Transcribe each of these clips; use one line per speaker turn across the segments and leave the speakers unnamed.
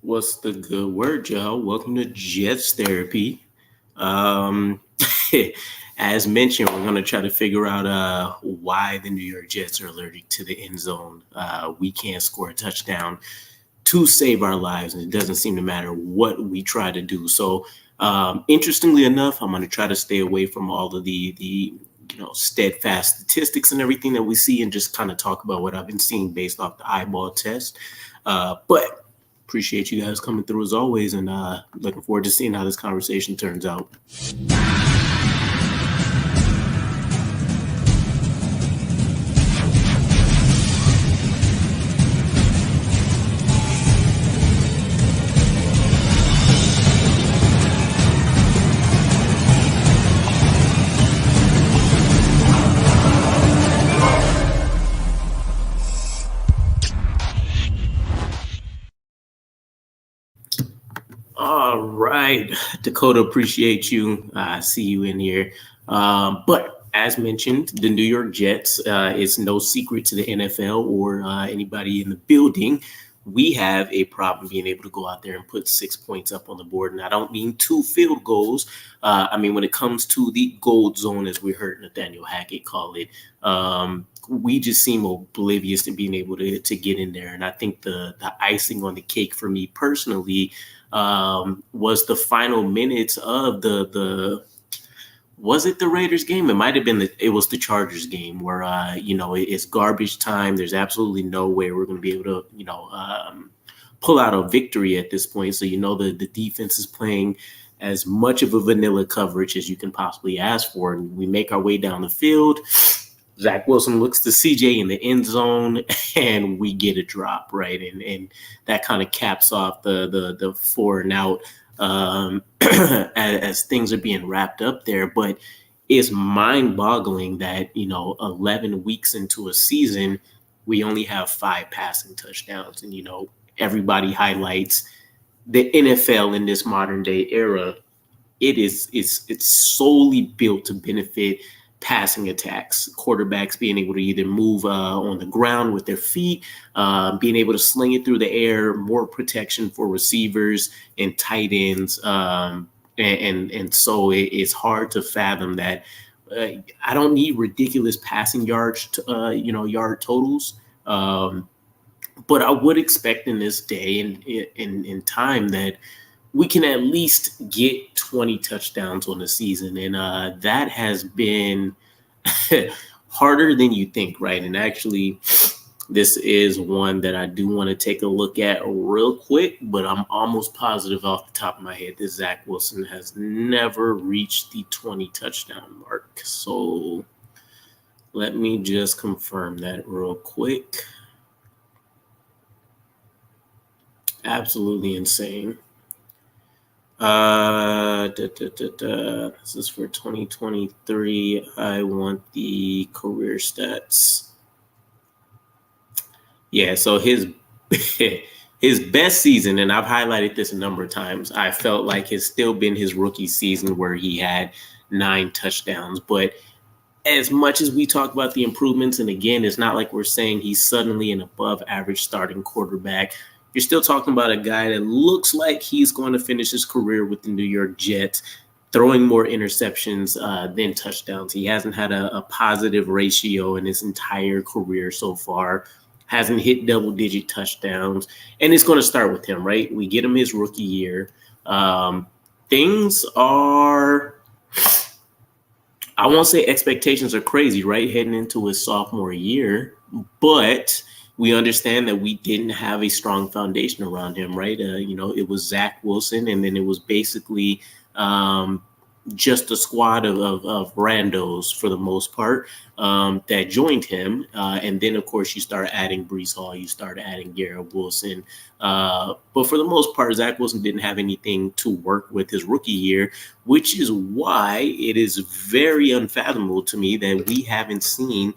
What's the good word, y'all? Welcome to Jets Therapy. Um, as mentioned, we're going to try to figure out why the New York Jets are allergic to the end zone. We can't score a touchdown to save our lives, and it doesn't seem to matter what we try to do. So, interestingly enough, I'm going to try to stay away from all of the steadfast statistics and everything that we see, and just kind of talk about what I've been seeing based off the eyeball test. But appreciate you guys coming through as always, and looking forward to seeing how this conversation turns out. All right, Dakota, appreciate you. I see you in here. But as mentioned, the New York Jets, it's no secret to the NFL or anybody in the building. We have a problem being able to go out there and put 6 points up on the board. And I don't mean two field goals. I mean, when it comes to the gold zone, as we heard Nathaniel Hackett call it, we just seem oblivious to being able to get in there. And I think the icing on the cake for me personally was the final minutes of the was it the Raiders game? It might have been it was the Chargers game where it's garbage time. There's absolutely no way we're going to be able to pull out a victory at this point. So the defense is playing as much of a vanilla coverage as you can possibly ask for, and we make our way down the field. Zach Wilson looks to CJ in the end zone, and we get a drop, right? And that kind of caps off the 4-and-out as things are being wrapped up there. But it's mind-boggling that 11 weeks into a season, we only have 5 passing touchdowns, and everybody highlights the NFL in this modern day era. It's solely built to benefit passing attacks, quarterbacks being able to either move on the ground with their feet, being able to sling it through the air, more protection for receivers and tight ends. And so it's hard to fathom that I don't need ridiculous passing yards, yard totals. But I would expect in this day and in time that we can at least get 20 touchdowns on the season. And that has been harder than you think, right? And actually, this is one that I do want to take a look at real quick, but I'm almost positive off the top of my head that Zach Wilson has never reached the 20 touchdown mark. So let me just confirm that real quick. Absolutely insane. This is for 2023. I want the career stats. Yeah, so his his best season, and I've highlighted this a number of times, I felt like has still been his rookie season where he had 9 touchdowns. But as much as we talk about the improvements, and again, it's not like we're saying he's suddenly an above average starting quarterback. You're still talking about a guy that looks like he's going to finish his career with the New York Jets, throwing more interceptions than touchdowns. He hasn't had a positive ratio in his entire career so far, hasn't hit double-digit touchdowns, and it's going to start with him, right? We get him his rookie year. Things are, I won't say expectations are crazy, right, heading into his sophomore year, but we understand that we didn't have a strong foundation around him, right? It was Zach Wilson, and then it was basically just a squad of randos for the most part that joined him. And then, of course, you start adding Breece Hall, you start adding Garrett Wilson. But for the most part, Zach Wilson didn't have anything to work with his rookie year, which is why it is very unfathomable to me that we haven't seen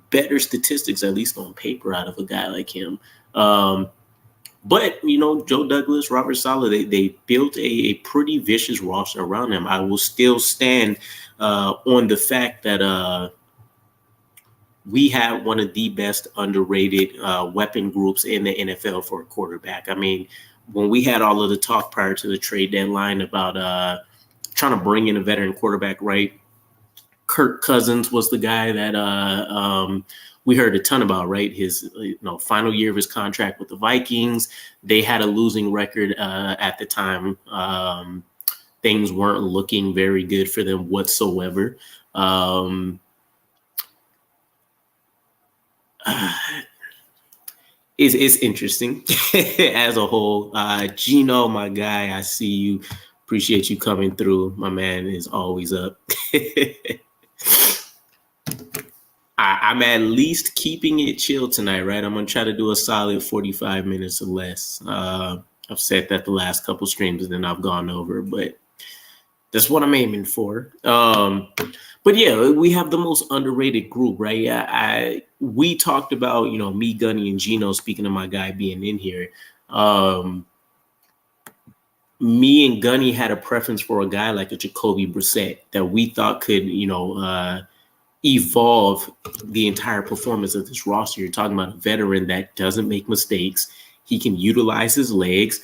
better statistics, at least on paper, out of a guy like him. But, Joe Douglas, Robert Saleh, they built a pretty vicious roster around him. I will still stand on the fact that we have one of the best underrated weapon groups in the NFL for a quarterback. I mean, when we had all of the talk prior to the trade deadline about trying to bring in a veteran quarterback, right? Kirk Cousins was the guy that we heard a ton about, right? His final year of his contract with the Vikings. They had a losing record at the time. Things weren't looking very good for them whatsoever. It's interesting as a whole. Gino, my guy, I see you. Appreciate you coming through. My man is always up. I'm at least keeping it chill tonight, right? I'm going to try to do a solid 45 minutes or less. I've said that the last couple streams and then I've gone over, but that's what I'm aiming for. But yeah, we have the most underrated group, right? We talked about, me, Gunny, and Gino, speaking of my guy being in here. Me and Gunny had a preference for a guy like a Jacoby Brissett that we thought could, evolve the entire performance of this roster. You're talking about a veteran that doesn't make mistakes. He can utilize his legs,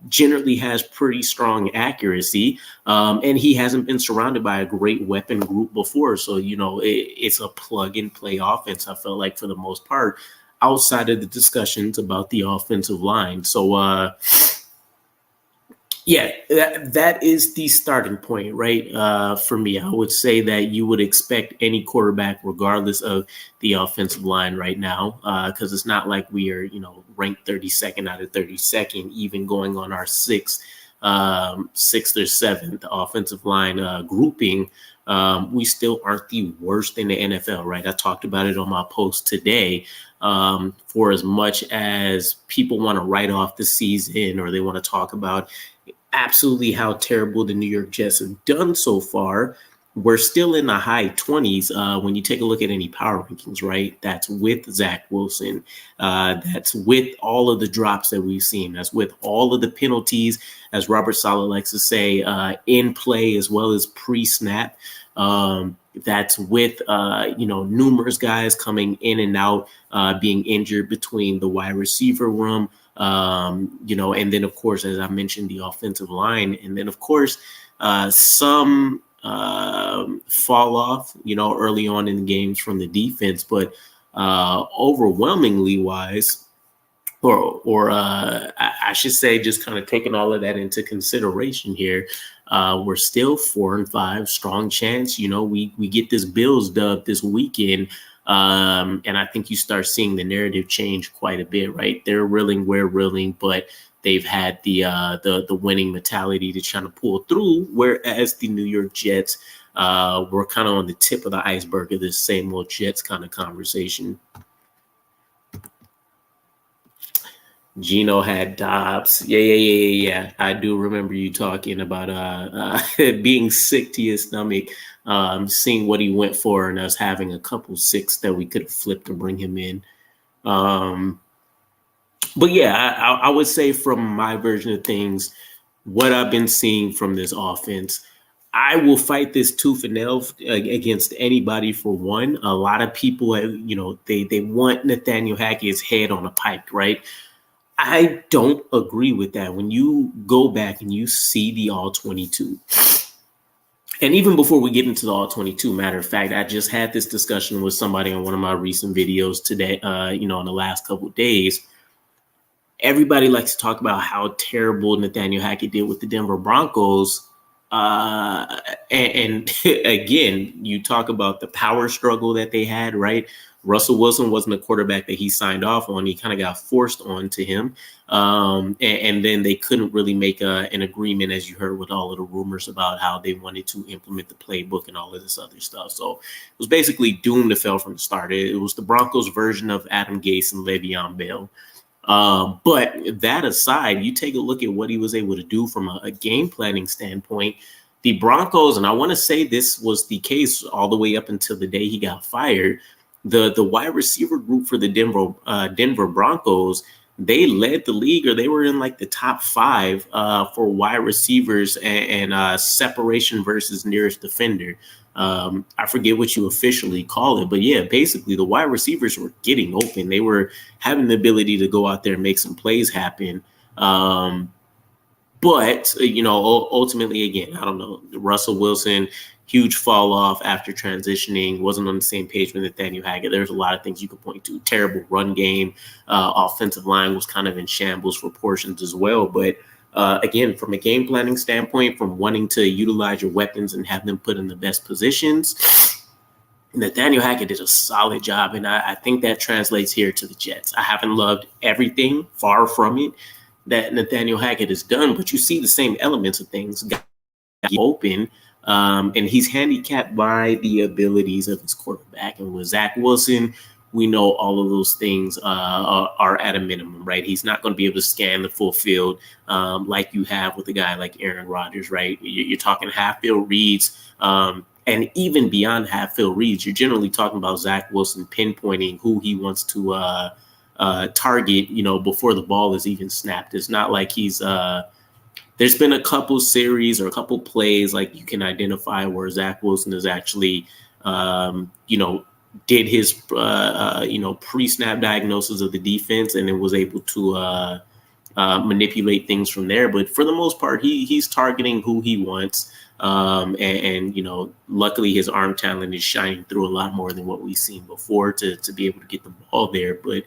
generally has pretty strong accuracy, and he hasn't been surrounded by a great weapon group before. So, it's a plug-and-play offense, I felt like, for the most part, outside of the discussions about the offensive line. So, yeah, that is the starting point, right? For me, I would say that you would expect any quarterback, regardless of the offensive line right now, because it's not like we are, ranked 32nd out of 32nd, even going on our sixth or seventh offensive line grouping. We still aren't the worst in the NFL, right? I talked about it on my post today. For as much as people want to write off the season or they want to talk about absolutely how terrible the New York Jets have done so far, we're still in the high 20s when you take a look at any power rankings, right? That's with Zach Wilson. That's with all of the drops that we've seen. That's with all of the penalties, as Robert Saleh likes to say, in play as well as pre-snap. That's with, numerous guys coming in and out, being injured between the wide receiver room, and then, of course, as I mentioned, the offensive line. And then, of course, some fall off, early on in the games from the defense. But overwhelmingly wise, or I should say, just kind of taking all of that into consideration here, we're still 4-5, strong chance. We get this Bills dub this weekend. And I think you start seeing the narrative change quite a bit, right? They're reeling, we're reeling, but they've had the winning mentality to try to pull through, whereas the New York Jets were kind of on the tip of the iceberg of this same old Jets kind of conversation. Gino had Dobbs. Yeah. I do remember you talking about being sick to your stomach, seeing what he went for, and us having a couple six that we could have flipped to bring him in. But yeah, I would say from my version of things, what I've been seeing from this offense, I will fight this tooth and nail against anybody for one. A lot of people, they want Nathaniel Hackett's head on a pike, right? I don't agree with that. When you go back and you see the All-22, and even before we get into the All-22, matter of fact, I just had this discussion with somebody on one of my recent videos today, in the last couple of days. Everybody likes to talk about how terrible Nathaniel Hackett did with the Denver Broncos. And again, you talk about the power struggle that they had, right? Russell Wilson wasn't a quarterback that he signed off on. He kind of got forced onto him. And then they couldn't really make an agreement, as you heard with all of the rumors about how they wanted to implement the playbook and all of this other stuff. So it was basically doomed to fail from the start. It was the Broncos version of Adam Gase and Le'Veon Bell. But that aside, you take a look at what he was able to do from a game planning standpoint. The Broncos, and I want to say this was the case all the way up until the day he got fired, the wide receiver group for the Denver Broncos, they led the league, or they were in like the top 5 for wide receivers and separation versus nearest defender. I forget what you officially call it, but yeah, basically the wide receivers were getting open. They were having the ability to go out there and make some plays happen. But, ultimately, again, I don't know. Russell Wilson, huge fall off after transitioning, wasn't on the same page with Nathaniel Hackett. There's a lot of things you could point to. Terrible run game. Offensive line was kind of in shambles for portions as well. But again, from a game planning standpoint, from wanting to utilize your weapons and have them put in the best positions, Nathaniel Hackett did a solid job, and I think that translates here to the Jets. I haven't loved everything, far from it, that Nathaniel Hackett has done, but you see the same elements of things open, and he's handicapped by the abilities of his quarterback. And with Zach Wilson, we know all of those things are at a minimum, right? He's not going to be able to scan the full field like you have with a guy like Aaron Rodgers, right? You're talking half-field reads, and even beyond half-field reads, you're generally talking about Zach Wilson pinpointing who he wants to target, before the ball is even snapped. It's not like he's there's been a couple series or a couple plays like you can identify where Zach Wilson is actually, did his, pre-snap diagnosis of the defense and then was able to manipulate things from there. But for the most part, he's targeting who he wants. And luckily his arm talent is shining through a lot more than what we've seen before to be able to get the ball there. But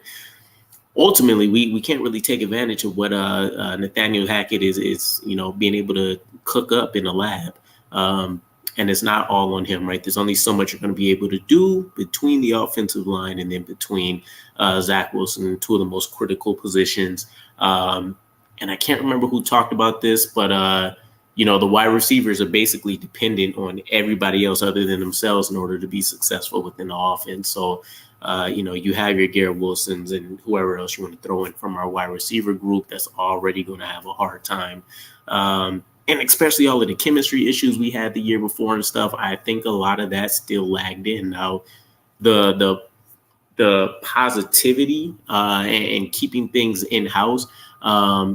ultimately, we can't really take advantage of what Nathaniel Hackett is being able to cook up in the lab. And it's not all on him, right? There's only so much you're going to be able to do between the offensive line and then between Zach Wilson, two of the most critical positions. And I can't remember who talked about this, but the wide receivers are basically dependent on everybody else other than themselves in order to be successful within the offense. So, you have your Garrett Wilsons and whoever else you want to throw in from our wide receiver group that's already going to have a hard time. And especially all of the chemistry issues we had the year before and stuff, I think a lot of that still lagged in. Now, the positivity and keeping things in-house,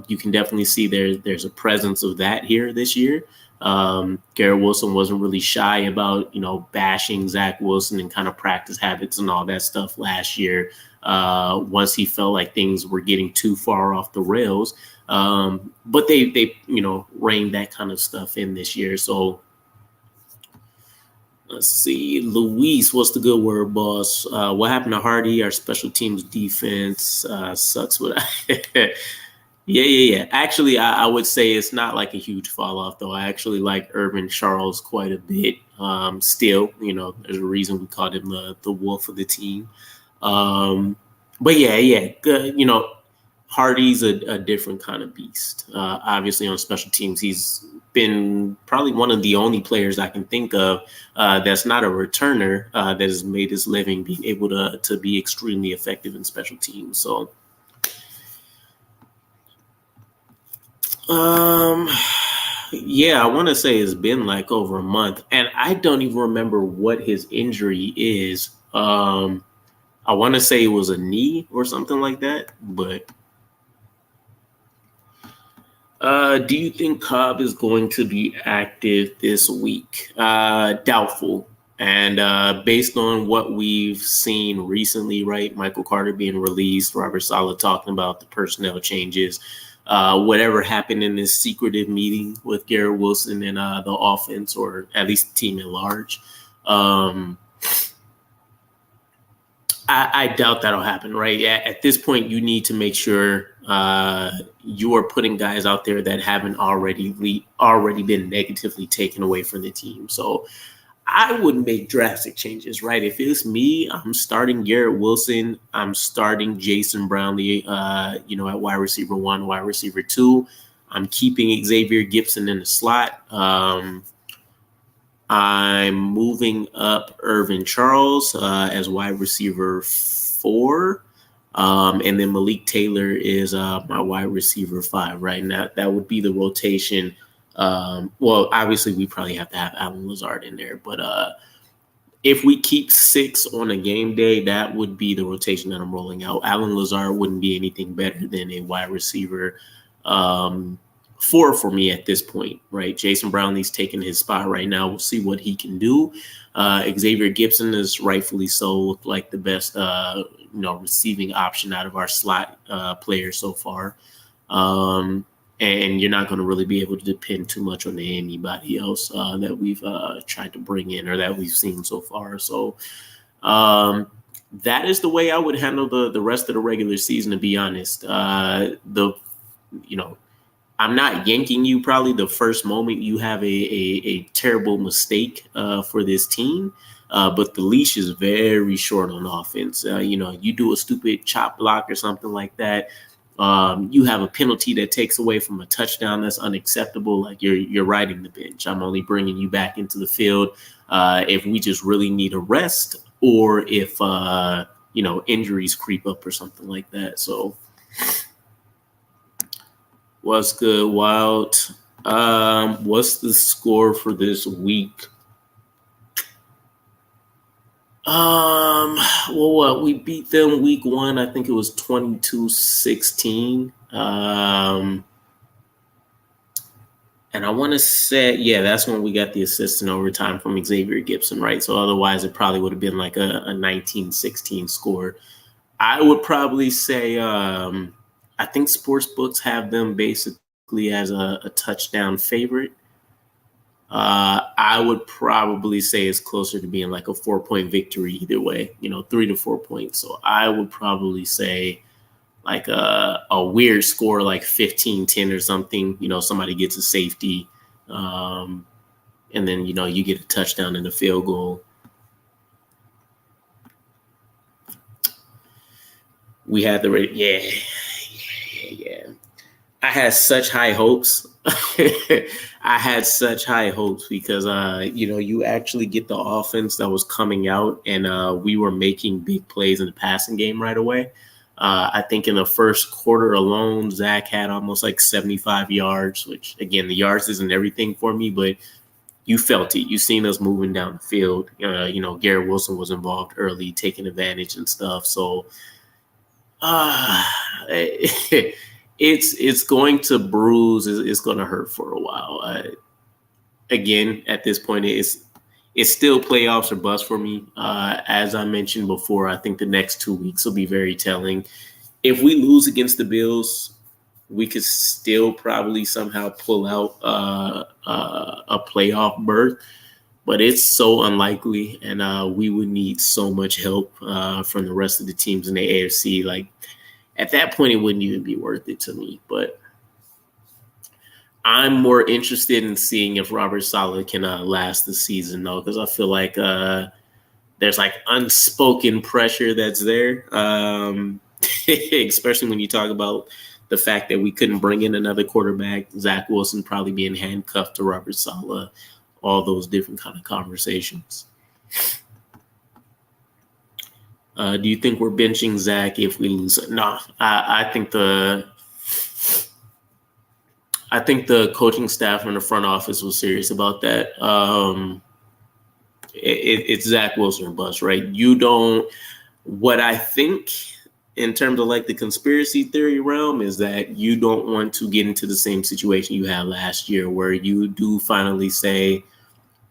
you can definitely see there's a presence of that here this year. Garrett Wilson wasn't really shy about, bashing Zach Wilson and kind of practice habits and all that stuff last year. Once he felt like things were getting too far off the rails. But they reined that kind of stuff in this year. So let's see, Luis, what's the good word, boss? What happened to Hardy? Our special teams defense sucks. But Yeah. Actually, I would say it's not like a huge fall off, though. I actually like Irvin Charles quite a bit. Still, there's a reason we called him the wolf of the team. But yeah. Hardy's a different kind of beast. Obviously, on special teams, he's been probably one of the only players I can think of that's not a returner that has made his living being able to be extremely effective in special teams. So. Yeah, I want to say it's been like over a month, and I don't even remember what his injury is. I want to say it was a knee or something like that, but do you think Cobb is going to be active this week? Doubtful. And based on what we've seen recently, right, Michael Carter being released, Robert Saleh talking about the personnel changes, whatever happened in this secretive meeting with Garrett Wilson and the offense, or at least the team at large, I doubt that'll happen, right? At this point, you need to make sure you are putting guys out there that haven't already been negatively taken away from the team. So I would make drastic changes, right? If it's me, I'm starting Garrett Wilson. I'm starting Jason Brownlee, at wide receiver 1, wide receiver 2. I'm keeping Xavier Gipson in the slot. I'm moving up Irvin Charles as wide receiver 4. And then Malik Taylor is my wide receiver 5 right now. That would be the rotation. Well, obviously, we probably have to have Allen Lazard in there. But if we keep 6 on a game day, that would be the rotation that I'm rolling out. Allen Lazard wouldn't be anything better than a wide receiver 4 for me at this point, right? Jason Brownlee's taking his spot right now. We'll see what he can do. Xavier Gipson is rightfully so looked like the best, receiving option out of our slot players so far. And you're not going to really be able to depend too much on anybody else that we've tried to bring in or that we've seen so far. So that is the way I would handle the rest of the regular season, to be honest. I'm not yanking you probably the first moment you have a terrible mistake for this team. But the leash is very short on offense. You do a stupid chop block or something like that. You have a penalty that takes away from a touchdown that's unacceptable. Like you're riding the bench. I'm only bringing you back into the field if we just really need a rest or if injuries creep up or something like that. So what's good, Wild? What's the score for this week? We beat them week 1. I think it was 22-16. And I want to say, that's when we got the assist in overtime from Xavier Gibson, right? So otherwise it probably would have been like a 19-16 score. I would probably say, I think sports books have them basically as a touchdown favorite. I would probably say it's closer to being like a 4-point victory either way, 3 to 4 points. So I would probably say like a weird score, like 15-10 or something, somebody gets a safety. And then, you get a touchdown and a field goal. We had the rate. Yeah. I had such high hopes. I had such high hopes because, you actually get the offense that was coming out and we were making big plays in the passing game right away. I think in the first quarter alone, Zach had almost like 75 yards, which, again, the yards isn't everything for me, but you felt it. You seen us moving down the field. Garrett Wilson was involved early, taking advantage and stuff. So it's going to bruise. It's going to hurt for a while. Again, at this point, it's still playoffs or bust for me. As I mentioned before, I think the next 2 weeks will be very telling. If we lose against the Bills, we could still probably somehow pull out a playoff berth, but it's so unlikely, and we would need so much help from the rest of the teams in the AFC. Like, at that point, it wouldn't even be worth it to me. But I'm more interested in seeing if Robert Saleh can last the season, though, because I feel like there's like unspoken pressure that's there, especially when you talk about the fact that we couldn't bring in another quarterback, Zach Wilson probably being handcuffed to Robert Saleh, all those different kind of conversations. Do you think we're benching Zach if we lose? No, I think the coaching staff and the front office was serious about that. It's Zach Wilson or bust, right? What I think in terms of like the conspiracy theory realm is that you don't want to get into the same situation you had last year where you do finally say,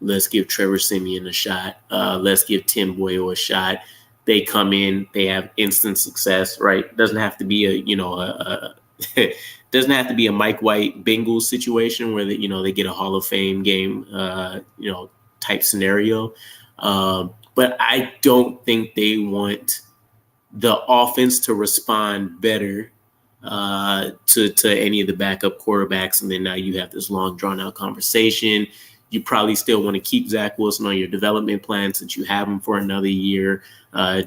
let's give Trevor Siemian a shot. Let's give Tim Boyle a shot. They come in, they have instant success, right? It doesn't have to be doesn't have to be a Mike White Bengals situation where they get a Hall of Fame game, type scenario. But I don't think they want the offense to respond better to any of the backup quarterbacks. And then now you have this long drawn out conversation. You probably still want to keep Zach Wilson on your development plan since you have him for another year,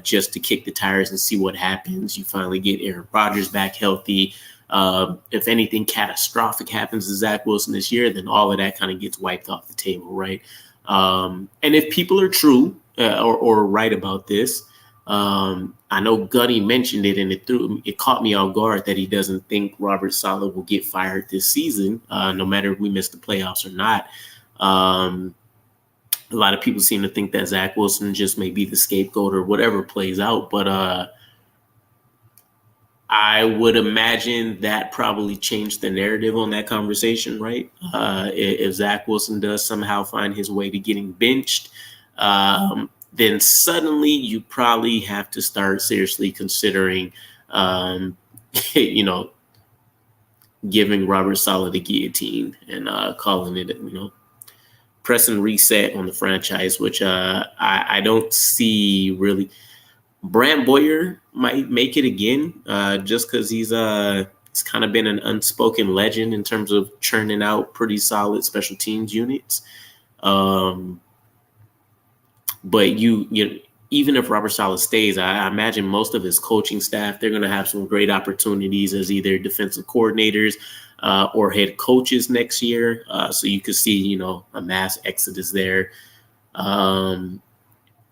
just to kick the tires and see what happens. You finally get Aaron Rodgers back healthy. If anything catastrophic happens to Zach Wilson this year, then all of that kind of gets wiped off the table, right? And if people are true or right about this, I know Gunny mentioned it, and it caught me off guard that he doesn't think Robert Saleh will get fired this season, no matter if we miss the playoffs or not. A lot of people seem to think that Zach Wilson just may be the scapegoat or whatever plays out, but I would imagine that probably changed the narrative on that conversation, right? If Zach Wilson does somehow find his way to getting benched, then suddenly you probably have to start seriously considering, giving Robert Saleh the guillotine and calling it, press and reset on the franchise, which I don't see really. Brant Boyer might make it again, just because he's kind of been an unspoken legend in terms of churning out pretty solid special teams units. But even if Robert Saleh stays, I imagine most of his coaching staff, they're going to have some great opportunities as either defensive coordinators or head coaches next year. So you could see, a mass exodus there.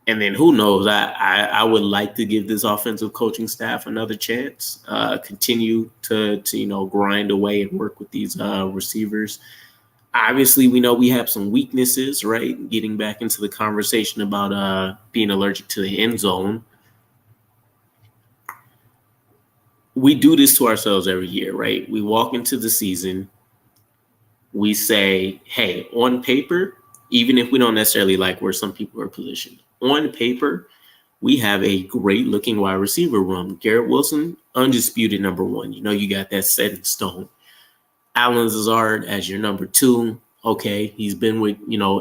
And then who knows? I would like to give this offensive coaching staff another chance. Continue to grind away and work with these receivers. Obviously, we know we have some weaknesses, right? Getting back into the conversation about being allergic to the end zone. We do this to ourselves every year, right? We walk into the season. We say, hey, on paper, even if we don't necessarily like where some people are positioned, on paper, we have a great looking wide receiver room. Garrett Wilson, undisputed number one. You got that set in stone. Allen Lazard as your number two. Okay, he's been with,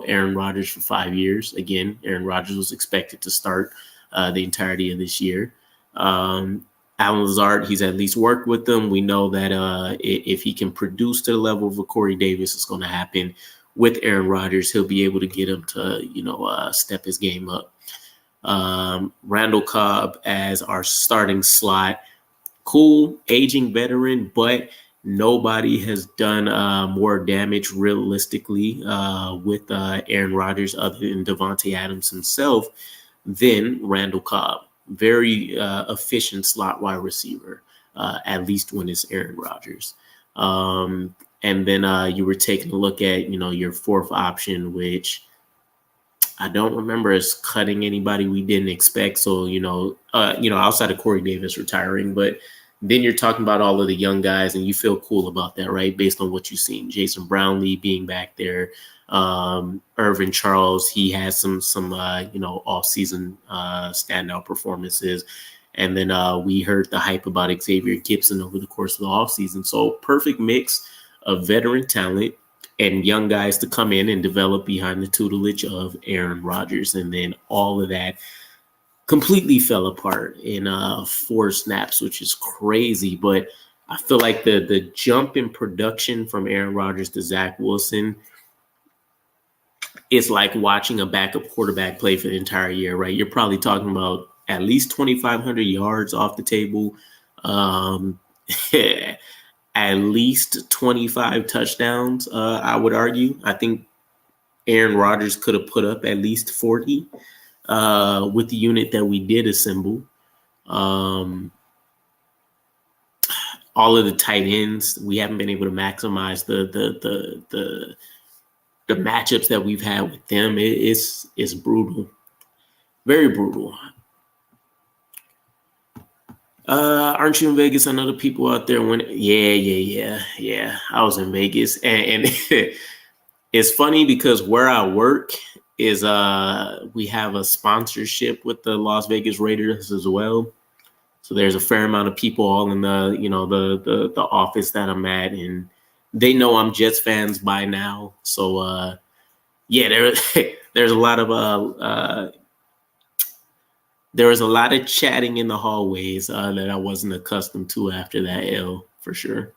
Aaron Rodgers for 5 years. Again, Aaron Rodgers was expected to start the entirety of this year. Allen Lazard, he's at least worked with them. We know that if he can produce to the level of a Corey Davis, it's going to happen. With Aaron Rodgers, he'll be able to get him to, step his game up. Randall Cobb as our starting slot. Cool, aging veteran, but nobody has done more damage realistically with Aaron Rodgers other than Devontae Adams himself than Randall Cobb. Very efficient slot wide receiver, at least when it's Aaron Rodgers. And then you were taking a look at, your fourth option, which I don't remember as cutting anybody we didn't expect. So, outside of Corey Davis retiring, but then you're talking about all of the young guys and you feel cool about that, right? Based on what you've seen. Jason Brownlee being back there, Irvin Charles, he has some off-season standout performances. And then we heard the hype about Xavier Gibson over the course of the offseason. So perfect mix of veteran talent and young guys to come in and develop behind the tutelage of Aaron Rodgers. And then all of that completely fell apart in 4 snaps, which is crazy. But I feel like the jump in production from Aaron Rodgers to Zach Wilson is like watching a backup quarterback play for the entire year, right? You're probably talking about at least 2,500 yards off the table, at least 25 touchdowns, I would argue. I think Aaron Rodgers could have put up at least 40 with the unit that we did assemble. All of the tight ends, we haven't been able to maximize the matchups that we've had with them. It's brutal, very brutal. Aren't you in Vegas? I know the people out there went, yeah. I was in Vegas, and it's funny because where I work is we have a sponsorship with the Las Vegas Raiders as well. So there's a fair amount of people all in the office that I'm at, and they know I'm Jets fans by now. So there's a lot of there was a lot of chatting in the hallways that I wasn't accustomed to after that L, for sure.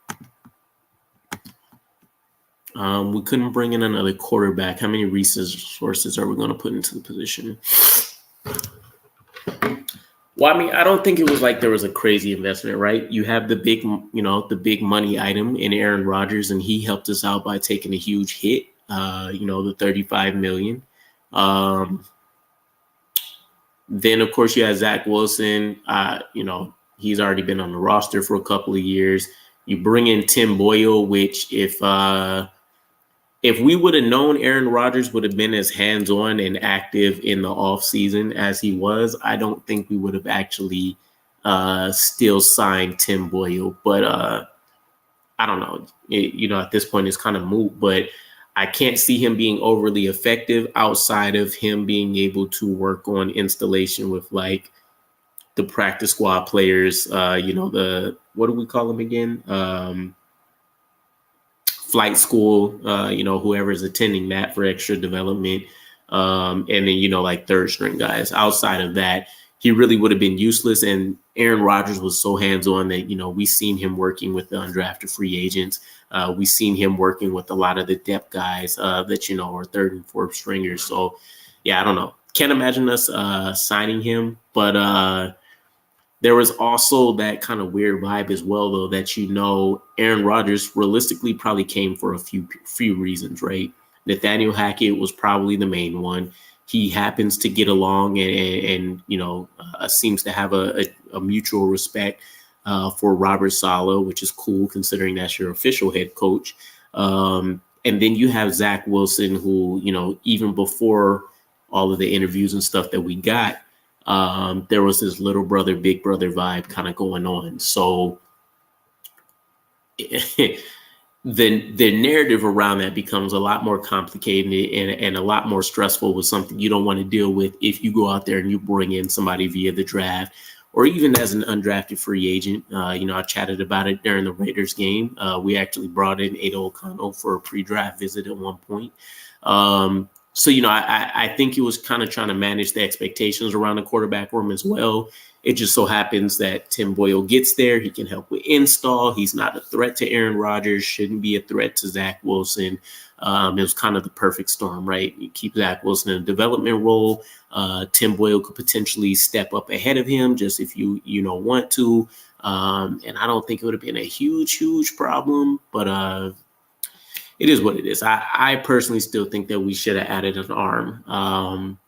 We couldn't bring in another quarterback. How many resources are we going to put into the position? Well, I mean, I don't think it was like there was a crazy investment, right? You have the big money item in Aaron Rodgers, and he helped us out by taking a huge hit, the $35 million. Then, of course, you have Zach Wilson. He's already been on the roster for a couple of years. You bring in Tim Boyle, which if we would have known Aaron Rodgers would have been as hands-on and active in the offseason as he was, I don't think we would have actually still signed Tim Boyle. But I don't know. At this point, it's kind of moot. But I can't see him being overly effective outside of him being able to work on installation with like the practice squad players. What do we call them again? flight school, whoever's attending that for extra development. And then, like third string guys. Outside of that, he really would have been useless. And Aaron Rodgers was so hands-on that, we've seen him working with the undrafted free agents. We've seen him working with a lot of the depth guys that, are third and fourth stringers. So, yeah, I don't know. Can't imagine us signing him. But there was also that kind of weird vibe as well, though, that, Aaron Rodgers realistically probably came for a few reasons, right? Nathaniel Hackett was probably the main one. He happens to get along and seems to have a mutual respect for Robert Saleh, which is cool considering that's your official head coach. And then you have Zach Wilson, who, even before all of the interviews and stuff that we got, there was this little brother, big brother vibe kind of going on. So the narrative around that becomes a lot more complicated and a lot more stressful with something you don't want to deal with if you go out there and you bring in somebody via the draft or even as an undrafted free agent. I chatted about it during the Raiders game. We actually brought in Ada O'Connell for a pre-draft visit at one point. So, I think he was kind of trying to manage the expectations around the quarterback room as well. It just so happens that Tim Boyle gets there. He can help with install. He's not a threat to Aaron Rodgers, shouldn't be a threat to Zach Wilson. It was kind of the perfect storm, right? You keep Zach Wilson in a development role. Tim Boyle could potentially step up ahead of him just if you want to. And I don't think it would have been a huge problem, but it is what it is. I personally still think that we should have added an arm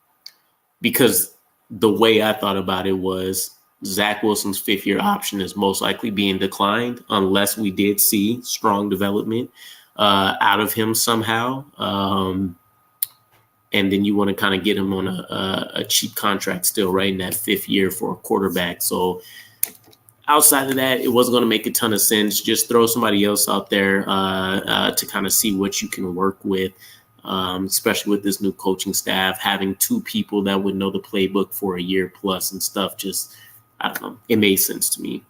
because the way I thought about it was Zach Wilson's fifth-year option is most likely being declined unless we did see strong development out of him somehow. And then you want to kind of get him on a cheap contract still, right, in that fifth year for a quarterback. So outside of that, it wasn't going to make a ton of sense. Just throw somebody else out there to kind of see what you can work with, especially with this new coaching staff. Having two people that would know the playbook for a year plus and stuff, just, I don't know, it made sense to me.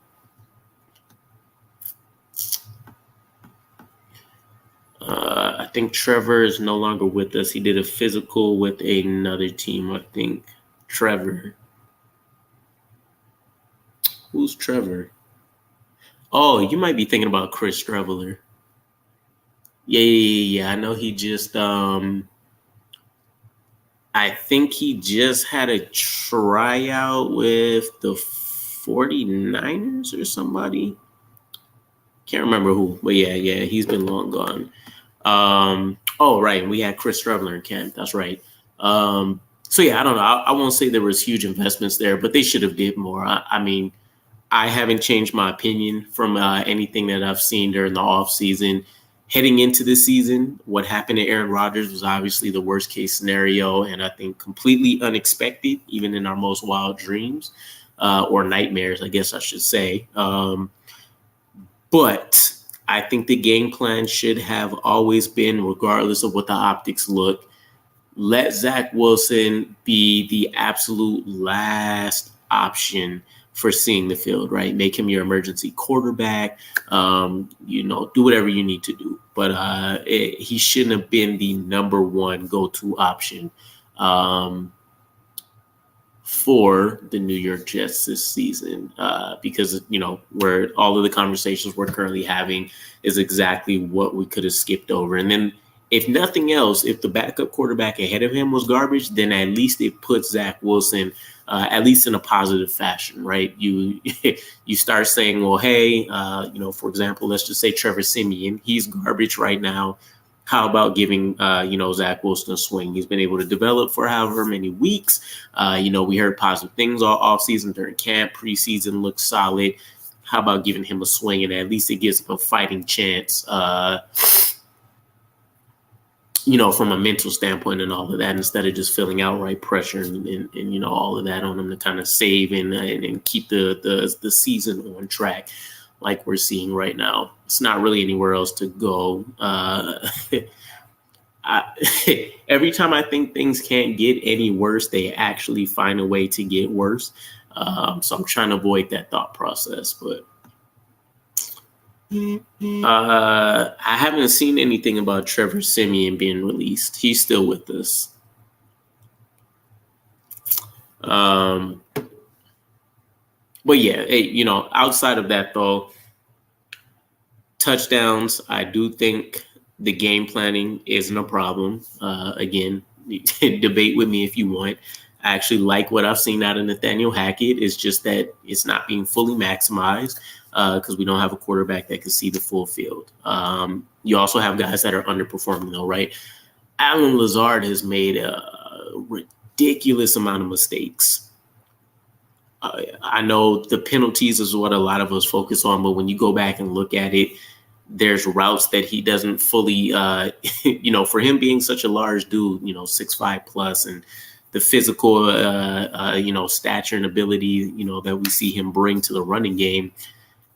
I think Trevor is no longer with us. He did a physical with another team, I think. Trevor. Who's Trevor? Oh, you might be thinking about Chris Streveler. Yeah. I know he just, I think he just had a tryout with the 49ers or somebody. Can't remember who, but yeah, he's been long gone. Right, we had Chris Streveler in camp. That's right. So yeah, I don't know. I won't say there was huge investments there, but they should have did more. I mean, I haven't changed my opinion from anything that I've seen during the offseason. Heading into the season, what happened to Aaron Rodgers was obviously the worst case scenario, and I think completely unexpected, even in our most wild dreams or nightmares, I guess I should say. But I think the game plan should have always been, regardless of what the optics look, let Zach Wilson be the absolute last option for seeing the field, right? Make him your emergency quarterback, do whatever you need to do. But he shouldn't have been the number one go-to option for the New York Jets this season because, where all of the conversations we're currently having is exactly what we could have skipped over. And then if nothing else, if the backup quarterback ahead of him was garbage, then at least it puts Zach Wilson at least in a positive fashion, right? You start saying, well, hey, for example, let's just say Trevor Siemian, he's garbage right now. How about giving, Zach Wilson a swing? He's been able to develop for however many weeks. We heard positive things all offseason during camp. Preseason looks solid. How about giving him a swing? And at least it gives him a fighting chance, from a mental standpoint and all of that, instead of just feeling outright pressure and all of that on him to kind of save and keep the season on track like we're seeing right now. It's not really anywhere else to go. Every time I think things can't get any worse, they actually find a way to get worse. So I'm trying to avoid that thought process. But I haven't seen anything about Trevor Siemian being released. He's still with us. But yeah, hey, outside of that though, touchdowns, I do think the game planning isn't a problem. Again, debate with me if you want. I actually like what I've seen out of Nathaniel Hackett. It's just that it's not being fully maximized because we don't have a quarterback that can see the full field. You also have guys that are underperforming though, right? Allen Lazard has made a ridiculous amount of mistakes. I know the penalties is what a lot of us focus on, but when you go back and look at it, there's routes that he doesn't fully, for him being such a large dude, 6'5" plus, and the physical, stature and ability, that we see him bring to the running game.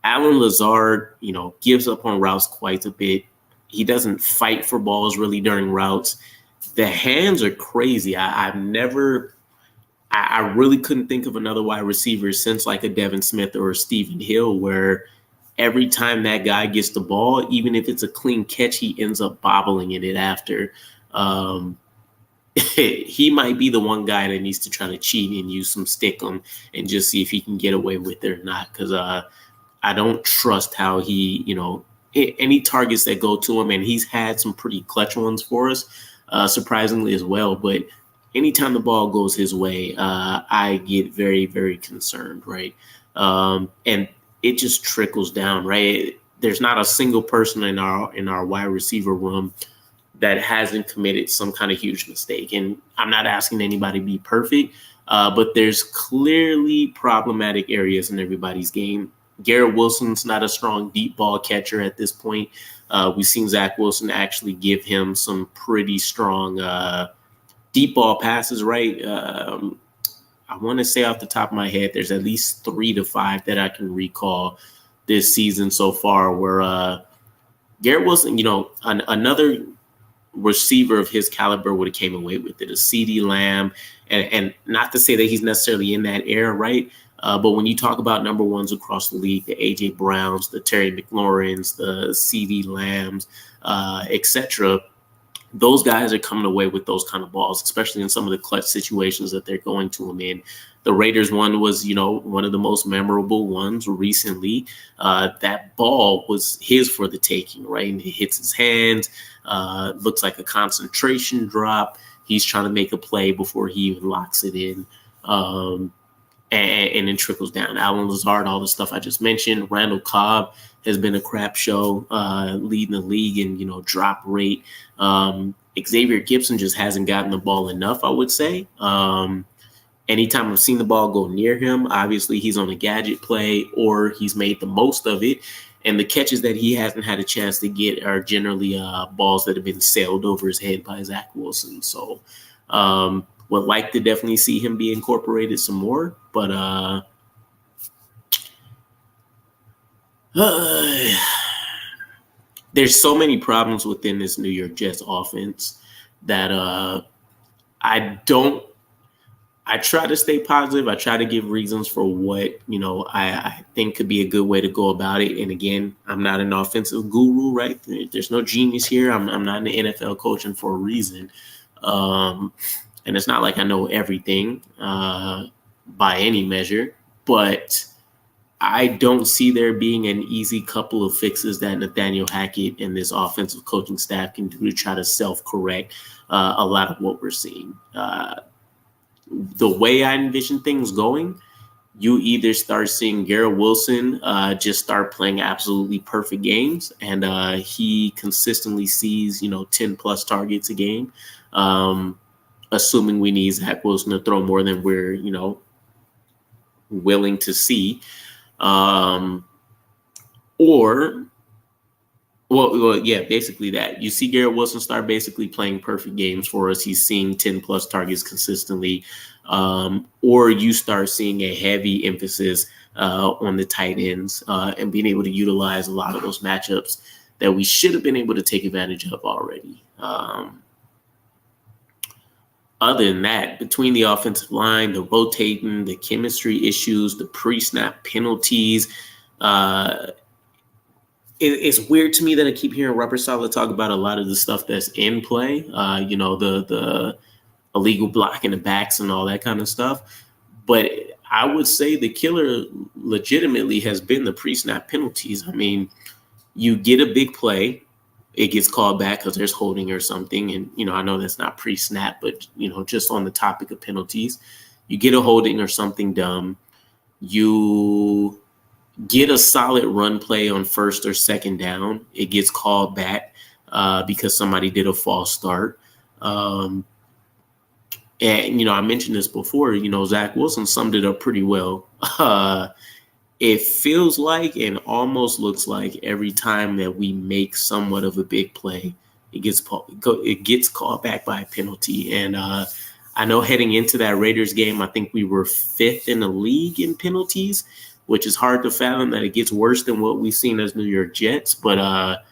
Allen Lazard, gives up on routes quite a bit. He doesn't fight for balls really during routes. The hands are crazy. I really couldn't think of another wide receiver since like a Devin Smith or a Stephen Hill where every time that guy gets the ball, even if it's a clean catch, he ends up bobbling in it after. He might be the one guy that needs to try to cheat and use some stick on and just see if he can get away with it or not. Because I don't trust how he, any targets that go to him, and he's had some pretty clutch ones for us, surprisingly as well. But anytime the ball goes his way, I get very, very concerned, right? And it just trickles down, right? There's not a single person in our wide receiver room that hasn't committed some kind of huge mistake. And I'm not asking anybody to be perfect, but there's clearly problematic areas in everybody's game. Garrett Wilson's not a strong deep ball catcher at this point. We've seen Zach Wilson actually give him some pretty strong deep ball passes, right? I want to say off the top of my head, there's at least 3 to 5 that I can recall this season so far where Garrett Wilson, another receiver of his caliber would have came away with it. A CeeDee Lamb, and not to say that he's necessarily in that era, right? But when you talk about number ones across the league, the A.J. Browns, the Terry McLaurins, the CeeDee Lambs, etc., those guys are coming away with those kind of balls, especially in some of the clutch situations that they're going to them in. The Raiders one was, one of the most memorable ones recently. That ball was his for the taking, right? And it hits his hands, looks like a concentration drop. He's trying to make a play before he even locks it in. And then trickles down. Allen Lazard, all the stuff I just mentioned. Randall Cobb has been a crap show, leading the league in, drop rate. Xavier Gibson just hasn't gotten the ball enough, I would say. Anytime I've seen the ball go near him, obviously he's on a gadget play or he's made the most of it. And the catches that he hasn't had a chance to get are generally balls that have been sailed over his head by Zach Wilson. So, would like to definitely see him be incorporated some more, but there's so many problems within this New York Jets offense that I try to stay positive. I try to give reasons for what, I think could be a good way to go about it. And again, I'm not an offensive guru, right? There's no genius here. I'm not an NFL coaching for a reason. And it's not like I know everything by any measure, but I don't see there being an easy couple of fixes that Nathaniel Hackett and this offensive coaching staff can do to try to self-correct a lot of what we're seeing. The way I envision things going, you either start seeing Garrett Wilson just start playing absolutely perfect games, and he consistently sees, 10 plus targets a game. Assuming we need Zach Wilson to throw more than we're, willing to see. Basically that. You see Garrett Wilson start basically playing perfect games for us. He's seeing 10 plus targets consistently. Or you start seeing a heavy emphasis on the tight ends and being able to utilize a lot of those matchups that we should have been able to take advantage of already. Other than that, between the offensive line, the rotating, the chemistry issues, the pre-snap penalties, it's weird to me that I keep hearing Robert Saleh talk about a lot of the stuff that's in play. The illegal blocking the backs and all that kind of stuff. But I would say the killer legitimately has been the pre-snap penalties. I mean, you get a big play, it gets called back because there's holding or something. And, I know that's not pre-snap, but, just on the topic of penalties, you get a holding or something dumb. You get a solid run play on first or second down. It gets called back because somebody did a false start. And, I mentioned this before, Zach Wilson summed it up pretty well. It feels like and almost looks like every time that we make somewhat of a big play, it gets called back by a penalty. And I know heading into that Raiders game, I think we were 5th in the league in penalties, which is hard to fathom that it gets worse than what we've seen as New York Jets. But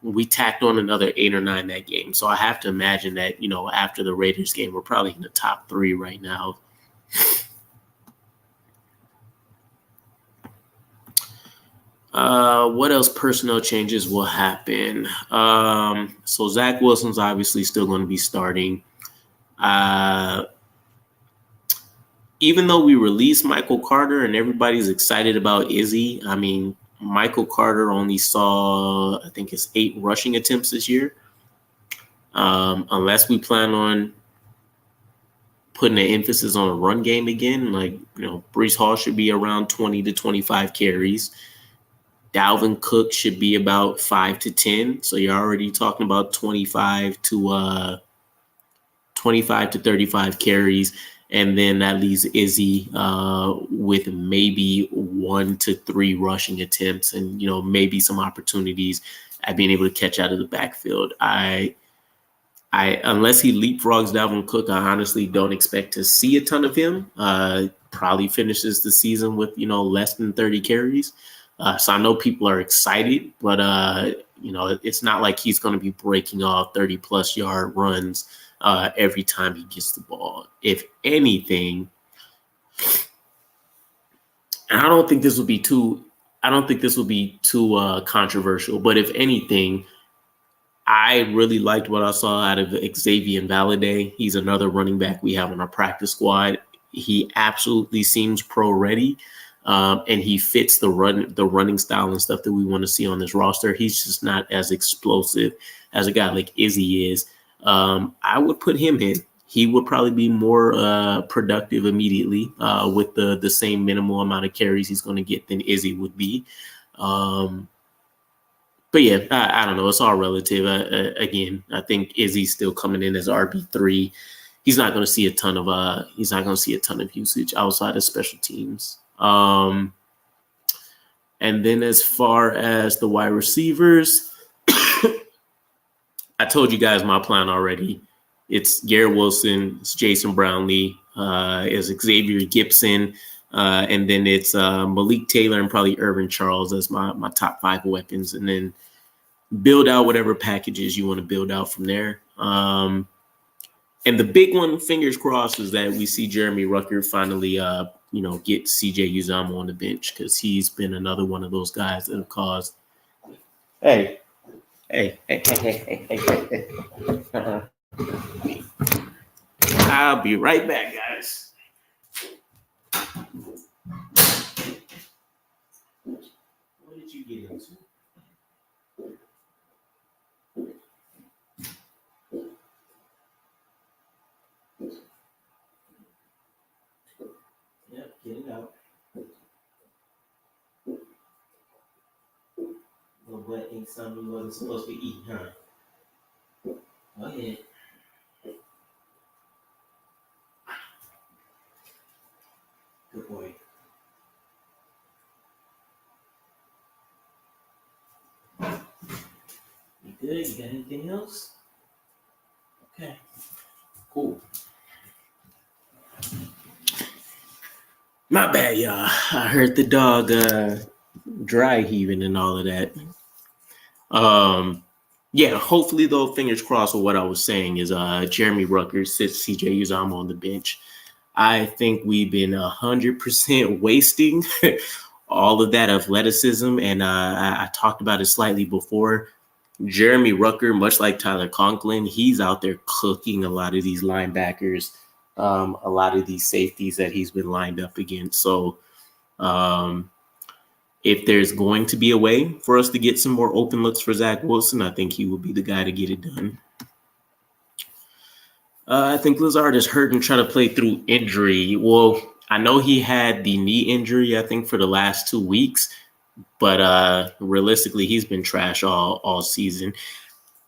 we tacked on another 8 or 9 that game. So I have to imagine that, after the Raiders game, we're probably in the top 3 right now. What else personnel changes will happen? So Zach Wilson's obviously still going to be starting. Even though we released Michael Carter and everybody's excited about Izzy, I mean, Michael Carter only saw, I think it's 8 rushing attempts this year. Unless we plan on putting an emphasis on a run game again, Breece Hall should be around 20 to 25 carries. Dalvin Cook should be about 5 to 10. So you're already talking about 25 to 35 carries. And then that leaves Izzy with maybe 1 to 3 rushing attempts and, maybe some opportunities at being able to catch out of the backfield. Unless he leapfrogs Dalvin Cook, I honestly don't expect to see a ton of him. Probably finishes the season with, less than 30 carries. So I know people are excited, but, it's not like he's going to be breaking off 30-plus yard runs every time he gets the ball. If anything, and I don't think this will be too controversial, but if anything, I really liked what I saw out of Xavier Valade. He's another running back we have on our practice squad. He absolutely seems pro ready. And he fits the running style and stuff that we want to see on this roster. He's just not as explosive as a guy like Izzy is. I would put him in. He would probably be more productive immediately with the same minimal amount of carries he's going to get than Izzy would be. But yeah, I don't know. It's all relative. Again, I think Izzy's still coming in as RB3. He's not going to see a ton of usage outside of special teams. And then as far as the wide receivers, I told you guys my plan already. It's Garrett Wilson, it's Jason Brownlee, it's Xavier Gibson, and then it's Malik Taylor and probably Irvin Charles as my top 5 weapons, and then build out whatever packages you want to build out from there. And the big one, fingers crossed, is that we see Jeremy Ruckert finally get CJ Uzomah on the bench, because he's been another one of those guys that have caused. Hey. I'll be right back, guys. What did you get into? Yep, get it out. Little butt ate something you wasn't supposed to eat, huh? Go ahead. Good boy. You good? You got anything else? Okay. Cool. My bad, y'all. I heard the dog dry heaving and all of that. Yeah, hopefully, though, fingers crossed with what I was saying is Jeremy Ruckert sits CJ Uzomah on the bench. I think we've been 100% wasting all of that athleticism, and I talked about it slightly before. Jeremy Rucker, much like Tyler Conklin, he's out there cooking a lot of these linebackers, a lot of these safeties that he's been lined up against. So if there's going to be a way for us to get some more open looks for Zach Wilson, I think he will be the guy to get it done. I think Lazard is hurt and trying to play through injury. Well, I know he had the knee injury, I think, for the last 2 weeks, but realistically, he's been trash all season.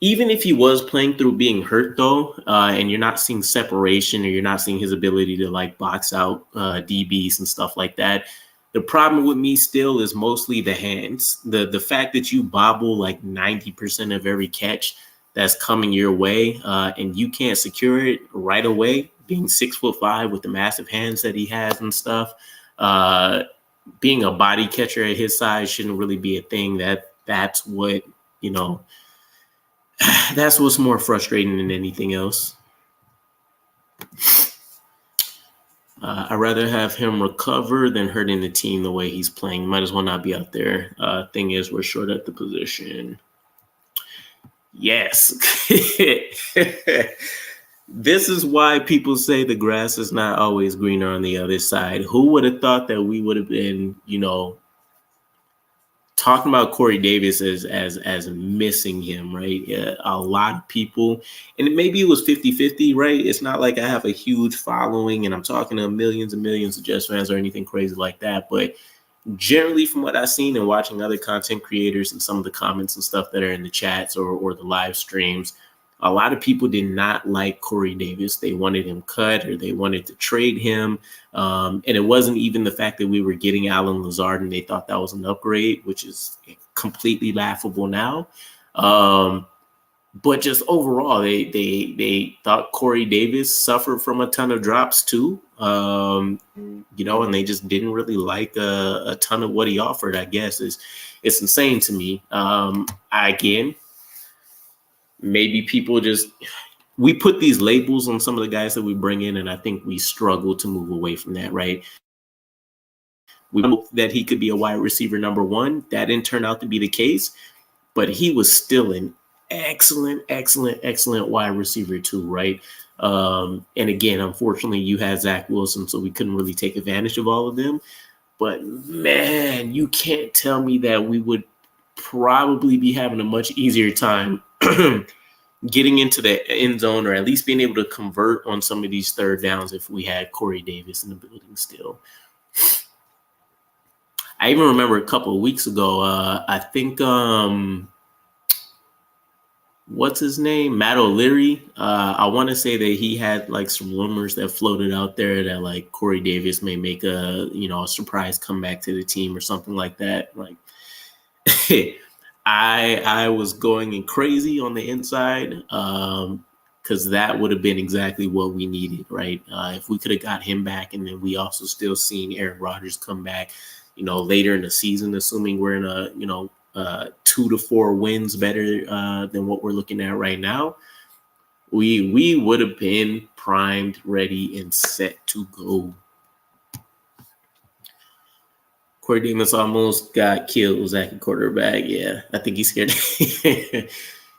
Even if he was playing through being hurt, though, and you're not seeing separation or you're not seeing his ability to like box out DBs and stuff like that, the problem with me still is mostly the hands. The fact that you bobble like 90% of every catch that's coming your way, and you can't secure it right away, being 6'5" with the massive hands that he has and stuff, being a body catcher at his size shouldn't really be a thing. That's what, that's what's more frustrating than anything else. I'd rather have him recover than hurting the team the way he's playing. Might as well not be out there. Thing is, we're short at the position. Yes. This is why people say the grass is not always greener on the other side. Who would have thought that we would have been, talking about Corey Davis as missing him, right? A lot of people, and maybe it was 50-50, right? It's not like I have a huge following and I'm talking to millions and millions of Jets fans or anything crazy like that. But generally, from what I've seen and watching other content creators and some of the comments and stuff that are in the chats or the live streams, a lot of people did not like Corey Davis. They wanted him cut or they wanted to trade him. And it wasn't even the fact that we were getting Allen Lazard and they thought that was an upgrade, which is completely laughable now. But just overall, they thought Corey Davis suffered from a ton of drops too, and they just didn't really like a ton of what he offered. I guess it's insane to me. Again, maybe people we put these labels on some of the guys that we bring in, and I think we struggle to move away from that, right? We hope that he could be a wide receiver number one. That didn't turn out to be the case, but he was still an excellent wide receiver too, right? And again, unfortunately, you had Zach Wilson, so we couldn't really take advantage of all of them. But man, you can't tell me that we would probably be having a much easier time getting into the end zone, or at least being able to convert on some of these third downs if we had Corey Davis in the building still. I even remember a couple of weeks ago, I think, what's his name? Matt O'Leary. I want to say that he had like some rumors that floated out there that like Corey Davis may make a surprise comeback to the team or something like that. Like, I was going crazy on the inside because that would have been exactly what we needed, right? If we could have got him back, and then we also still seen Aaron Rodgers come back, later in the season, assuming we're in a 2 to 4 wins better than what we're looking at right now, we would have been primed, ready, and set to go. Corey Davis almost got killed. Zach at quarterback. Yeah, I think he's scared.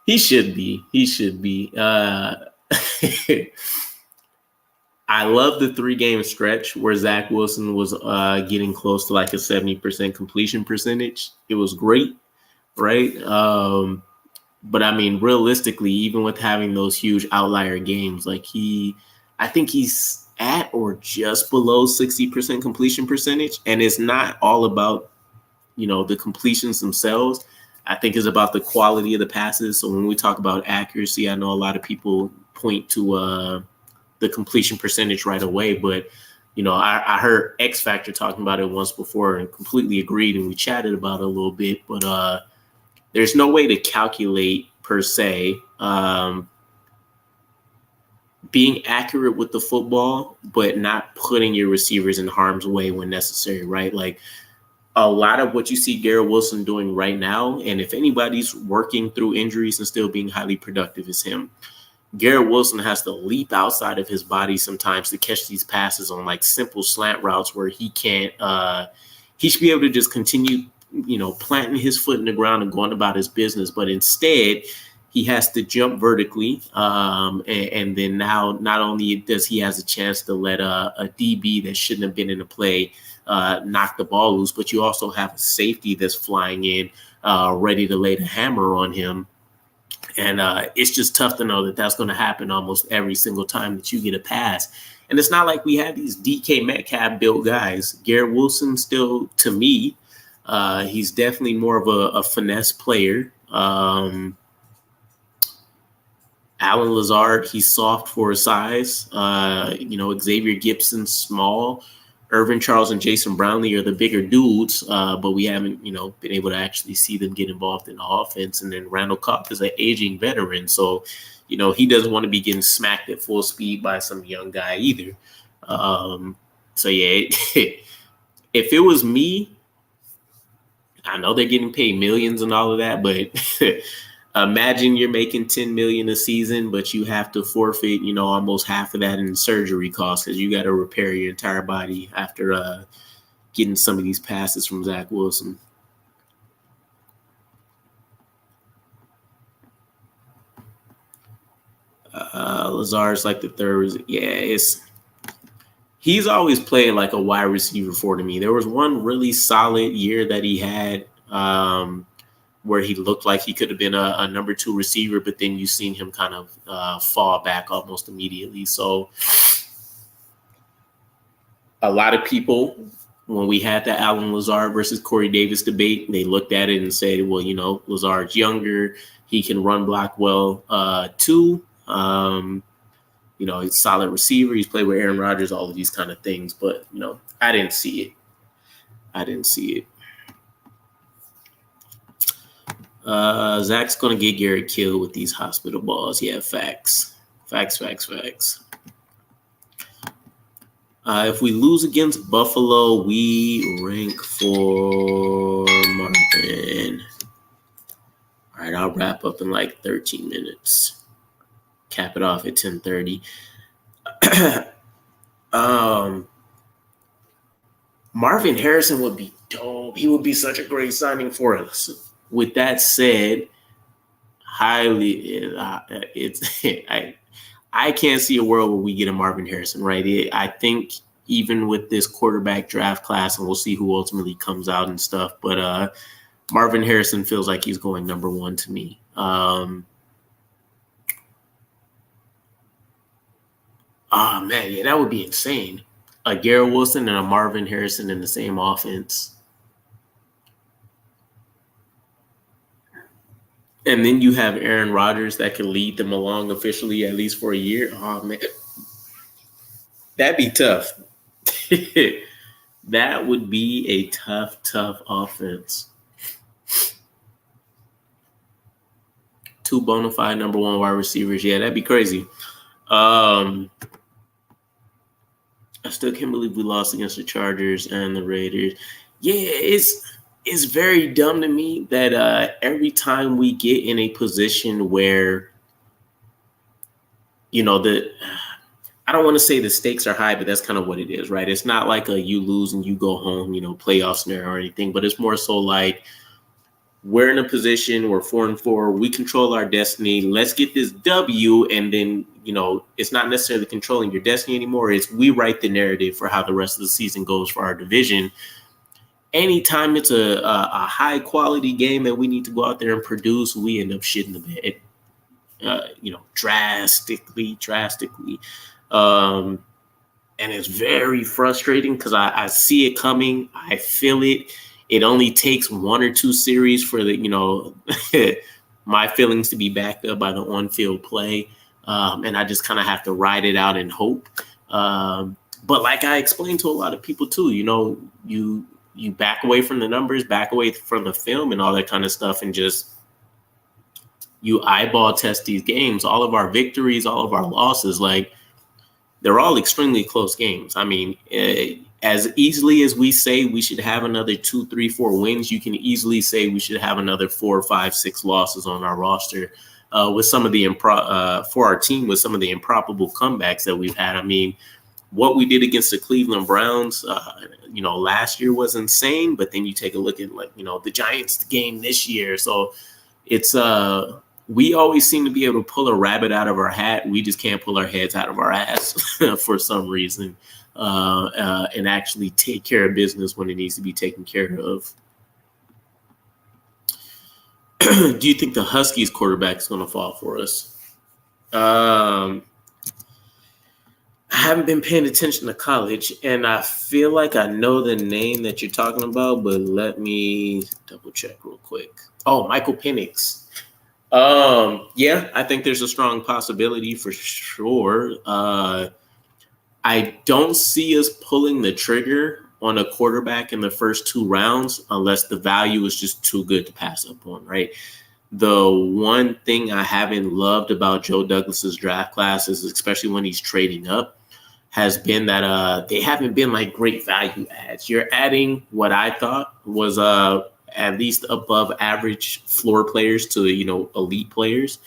He should be. I love the 3-game stretch where Zach Wilson was getting close to like a 70% completion percentage. It was great, right? But I mean, realistically, even with having those huge outlier games, like I think he's at or just below 60% completion percentage. And it's not all about, the completions themselves. I think it's about the quality of the passes. So when we talk about accuracy, I know a lot of people point to the completion percentage right away, but I heard X Factor talking about it once before and completely agreed, and we chatted about it a little bit, but there's no way to calculate per se being accurate with the football, but not putting your receivers in harm's way when necessary, right? Like a lot of what you see Garrett Wilson doing right now, and if anybody's working through injuries and still being highly productive, is him. Garrett Wilson has to leap outside of his body sometimes to catch these passes on like simple slant routes where he can't he should be able to just continue, planting his foot in the ground and going about his business. But instead, he has to jump vertically. And then now not only does he has a chance to let a DB that shouldn't have been in the play knock the ball loose, but you also have a safety that's flying in, ready to lay the hammer on him. And it's just tough to know that that's going to happen almost every single time that you get a pass. And it's not like we have these DK Metcalf built guys. Garrett Wilson still, to me, he's definitely more of a finesse player. Alan Lazard, he's soft for his size. Xavier Gibson, small. Irvin Charles and Jason Brownlee are the bigger dudes, but we haven't, been able to actually see them get involved in the offense. And then Randall Cobb is an aging veteran, so he doesn't want to be getting smacked at full speed by some young guy either. If it was me, I know they're getting paid millions and all of that, but imagine you're making $10 million a season, but you have to forfeit, almost half of that in surgery costs because you got to repair your entire body after getting some of these passes from Zach Wilson. Lazard's like the third. Yeah, he's always played like a wide receiver to me. There was one really solid year that he had where he looked like he could have been a number 2 receiver, but then you've seen him kind of fall back almost immediately. So a lot of people, when we had the Alan Lazard versus Corey Davis debate, they looked at it and said, well, Lazard's younger. He can run block well too. He's a solid receiver. He's played with Aaron Rodgers, all of these kind of things. But, I didn't see it. Zach's going to get Garrett killed with these hospital balls. Yeah, facts. If we lose against Buffalo, we rank for Marvin. All right, I'll wrap up in like 13 minutes. Cap it off at 10:30. Marvin Harrison would be dope. He would be such a great signing for us. With that said, I can't see a world where we get a Marvin Harrison, right? I think even with this quarterback draft class, and we'll see who ultimately comes out and stuff, but Marvin Harrison feels like he's going number 1 to me. Oh, man, yeah, that would be insane. A Garrett Wilson and a Marvin Harrison in the same offense. And then you have Aaron Rodgers that can lead them along officially at least for a year. Oh, man. That'd be tough. That would be a tough offense. 2 bona fide number 1 wide receivers. Yeah, that'd be crazy. I still can't believe we lost against the Chargers and the Raiders. Yeah, it's very dumb to me that every time we get in a position where, I don't want to say the stakes are high, but that's kind of what it is, right? It's not like you lose and you go home, playoff scenario or anything, but it's more so like we're in a position, we're 4-4, we control our destiny. Let's get this W, and then, it's not necessarily controlling your destiny anymore. It's we write the narrative for how the rest of the season goes for our division. Anytime it's a high quality game that we need to go out there and produce, we end up shitting the bed, drastically. And it's very frustrating because I see it coming. I feel it. It only takes 1 or 2 series for my feelings to be backed up by the on-field play. And I just kind of have to ride it out and hope. But like I explained to a lot of people too, you back away from the numbers, back away from the film and all that kind of stuff, and just you eyeball test these games. All of our victories, all of our losses, like they're all extremely close games. I mean, as easily as we say we should have another 2, 3, 4 wins, you can easily say we should have another 4, 5, 6 losses on our roster with some of the for our team with some of the improbable comebacks that we've had. I mean, what we did against the Cleveland Browns, last year was insane. But then you take a look at the Giants game this year. So it's we always seem to be able to pull a rabbit out of our hat. We just can't pull our heads out of our ass for some reason, and actually take care of business when it needs to be taken care of. Do you think the Huskies quarterback is going to fall for us? I haven't been paying attention to college, and I feel like I know the name that you're talking about, but let me double check real quick. Oh, Michael Penix. Yeah, I think there's a strong possibility for sure. I don't see us pulling the trigger on a quarterback in the first 2 rounds unless the value is just too good to pass up on, right? The one thing I haven't loved about Joe Douglas's draft classes, especially when he's trading up, has been that they haven't been like great value adds. You're adding what I thought was at least above average floor players to elite players.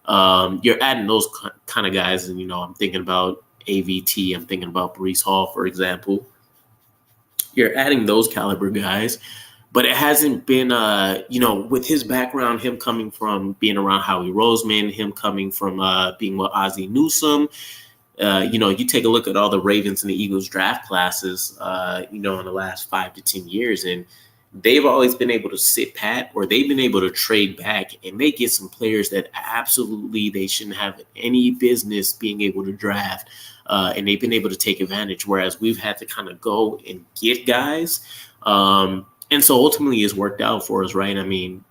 You're adding those kind of guys, and I'm thinking about AVT. I'm thinking about Breece Hall, for example. You're adding those caliber guys, but it hasn't been, with his background, him coming from being around Howie Roseman, him coming from being with Ozzie Newsome. You take a look at all the Ravens and the Eagles draft classes, in the last 5 to 10 years, and they've always been able to sit pat, or they've been able to trade back, and they get some players that absolutely they shouldn't have any business being able to draft. And they've been able to take advantage, whereas we've had to kind of go and get guys. And so ultimately it's worked out for us, right? I mean,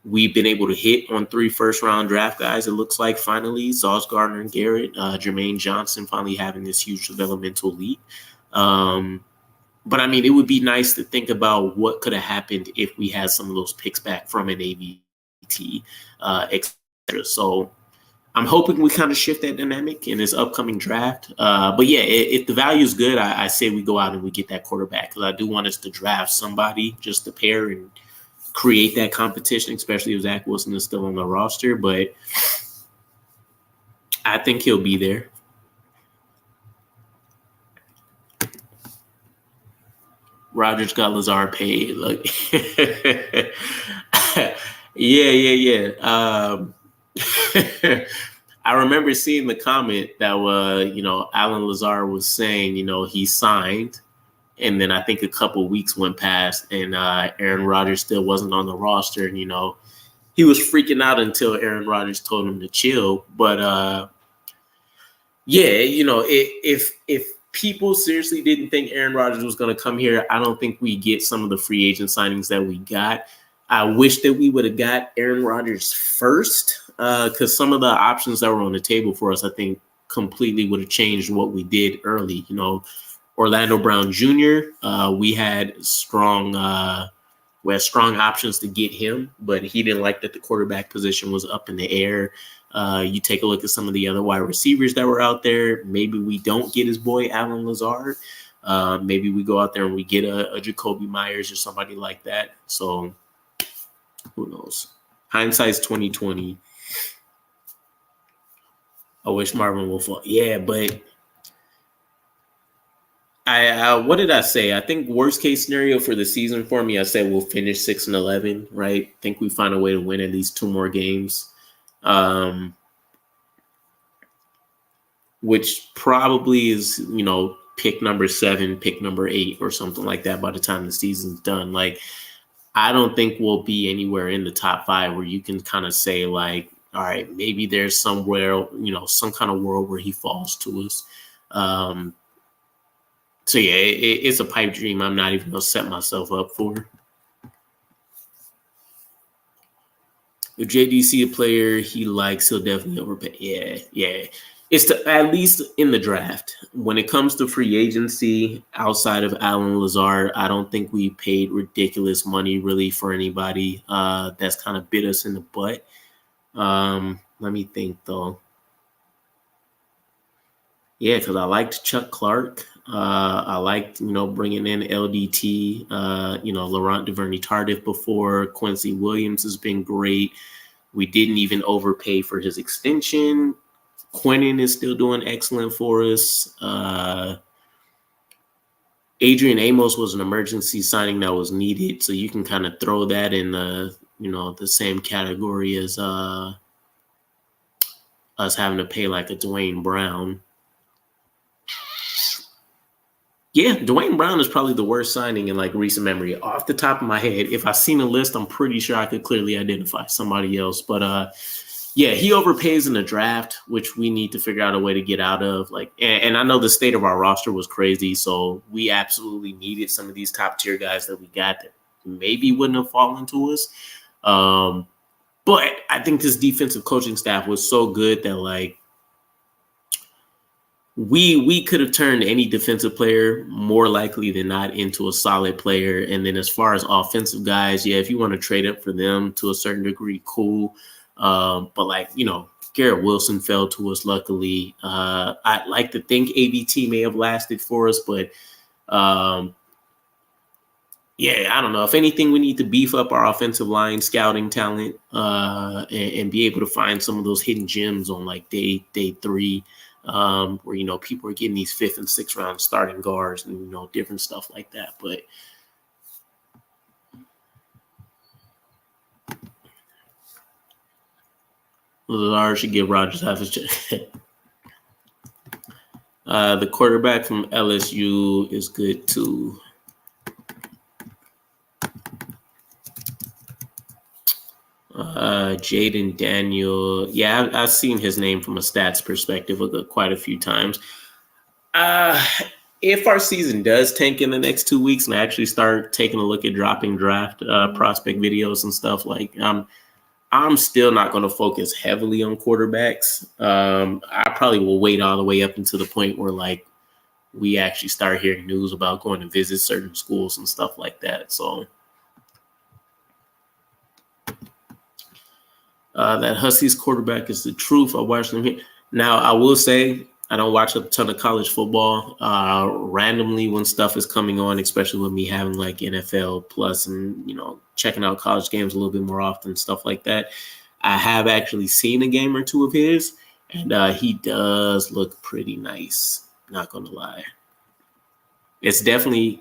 we've been able to hit on 3 first-round draft guys, it looks like, finally. Sauce Gardner and Garrett, Jermaine Johnson finally having this huge developmental leap. But, I mean, it would be nice to think about what could have happened if we had some of those picks back from an AVT, et cetera. So I'm hoping we kind of shift that dynamic in this upcoming draft. But, yeah, if the value is good, I say we go out and we get that quarterback, because I do want us to draft somebody just to pair and create that competition, especially if Zach Wilson is still on the roster. But I think he'll be there. Rodgers got Lazard paid. Look, yeah. I remember seeing the comment that Alan Lazard was saying, he signed, and then I think a couple of weeks went past, and Aaron Rodgers still wasn't on the roster, and he was freaking out until Aaron Rodgers told him to chill. But if people seriously didn't think Aaron Rodgers was going to come here, I don't think we get some of the free agent signings that we got. I wish that we would have got Aaron Rodgers first, because some of the options that were on the table for us, I think, completely would have changed what we did early. Orlando Brown Jr., we had strong options to get him, but he didn't like that the quarterback position was up in the air. You take a look at some of the other wide receivers that were out there. Maybe we don't get his boy Alan Lazard. Maybe we go out there and we get a Jacoby Myers or somebody like that. So who knows? Hindsight's 2020. I wish Marvin will fall. Yeah, but what did I say? I think worst case scenario for the season for me, I said we'll finish 6-11, right? I think we find a way to win at least 2 more games. Which probably is, pick number 7, pick number 8 or something like that by the time the season's done. Like, I don't think we'll be anywhere in the top 5 where you can kind of say like, all right, maybe there's somewhere, some kind of world where he falls to us. So yeah, it's a pipe dream I'm not even going to set myself up for. If JDC a player he likes, he'll definitely overpay. Yeah. It's at least in the draft. When it comes to free agency, outside of Alan Lazard, I don't think we paid ridiculous money really for anybody that's kind of bit us in the butt. Let me think though. Yeah, because I liked Chuck Clark. I liked, bringing in LDT, Laurent Duvernay-Tardif before. Quincy Williams has been great. We didn't even overpay for his extension. Quinnen is still doing excellent for us. Adrian Amos was an emergency signing that was needed, so you can kind of throw that in the same category as us having to pay like a Dwayne Brown. Yeah, Dwayne Brown is probably the worst signing in like recent memory. Off the top of my head, if I've seen a list, I'm pretty sure I could clearly identify somebody else. But yeah, he overpays in the draft, which we need to figure out a way to get out of. Like, and I know the state of our roster was crazy, so we absolutely needed some of these top tier guys that we got that maybe wouldn't have fallen to us. But I think this defensive coaching staff was so good that like we could have turned any defensive player more likely than not into a solid player. And then as far as offensive guys, yeah, if you want to trade up for them to a certain degree, cool. But like, Garrett Wilson fell to us, luckily. I'd like to think ABT may have lasted for us, but yeah, I don't know. If anything, we need to beef up our offensive line scouting talent and be able to find some of those hidden gems on like day 3. Where people are getting these 5th and 6th round starting guards and different stuff like that. But Lazard should give Rodgers half his check. The quarterback from LSU is good too. Jaden Daniel. Yeah, I've seen his name from a stats perspective quite a few times. If our season does tank in the next 2 weeks and I actually start taking a look at dropping draft prospect videos and stuff, like I'm still not going to focus heavily on quarterbacks. I probably will wait all the way up until the point where like we actually start hearing news about going to visit certain schools and stuff like that. So that Huskies quarterback is the truth. I watched them here. Now, I will say I don't watch a ton of college football. Randomly, when stuff is coming on, especially with me having like NFL Plus and checking out college games a little bit more often, stuff like that, I have actually seen a game or two of his, and he does look pretty nice. Not gonna lie, it's definitely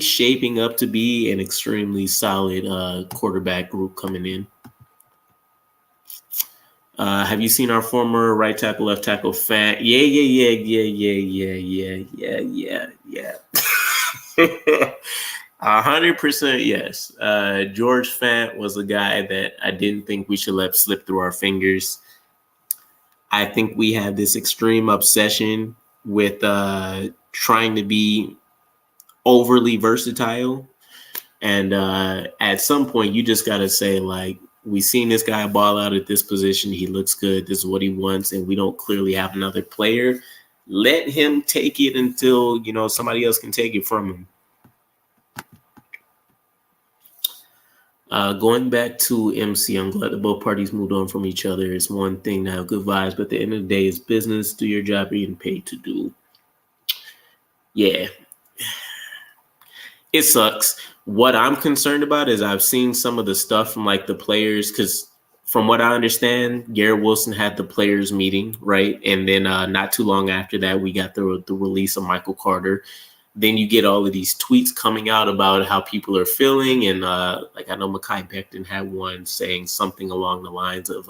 shaping up to be an extremely solid quarterback group coming in. Have you seen our former right tackle, left tackle Fant? Yeah. 100% yes. George Fant was a guy that I didn't think we should let slip through our fingers. I think we have this extreme obsession with trying to be overly versatile. And at some point, you just got to say, like, we've seen this guy ball out at this position. He looks good. This is what he wants. And we don't clearly have another player. Let him take it until, somebody else can take it from him. Going back to MC, I'm glad that both parties moved on from each other. It's one thing to have good vibes, but at the end of the day, it's business. Do your job you're getting paid to do. Yeah. It sucks. What I'm concerned about is I've seen some of the stuff from like the players, because from what I understand, Garrett Wilson had the players meeting, right? And then not too long after that, we got the release of Michael Carter. Then you get all of these tweets coming out about how people are feeling. And like I know Mekhi Becton had one saying something along the lines of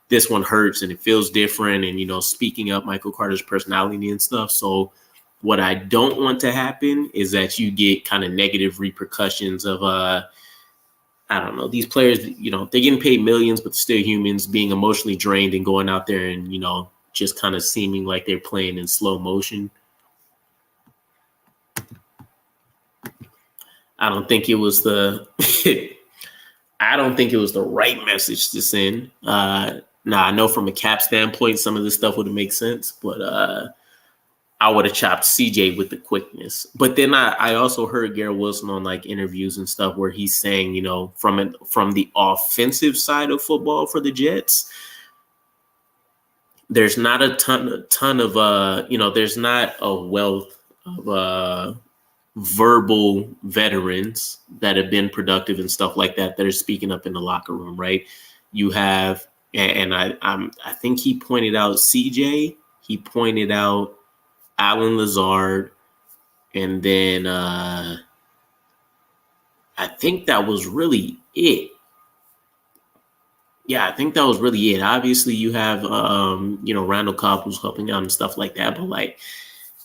this one hurts and it feels different. And, speaking up Michael Carter's personality and stuff. So what I don't want to happen is that you get kind of negative repercussions of, I don't know, these players, they're getting paid millions, but they're still humans, being emotionally drained and going out there and, just kind of seeming like they're playing in slow motion. I don't think it was the right message to send. Now I know from a cap standpoint, some of this stuff would have made sense, but I would have chopped CJ with the quickness. But then I also heard Garrett Wilson on like interviews and stuff where he's saying, from the offensive side of football for the Jets, there's not a ton of there's not a wealth of verbal veterans that have been productive and stuff like that are speaking up in the locker room, right? You have and I think he pointed out CJ. He pointed out Alan Lazard, and then I think that was really it. Yeah, I think that was really it. Obviously, you have Randall Cobb who's helping out and stuff like that, but like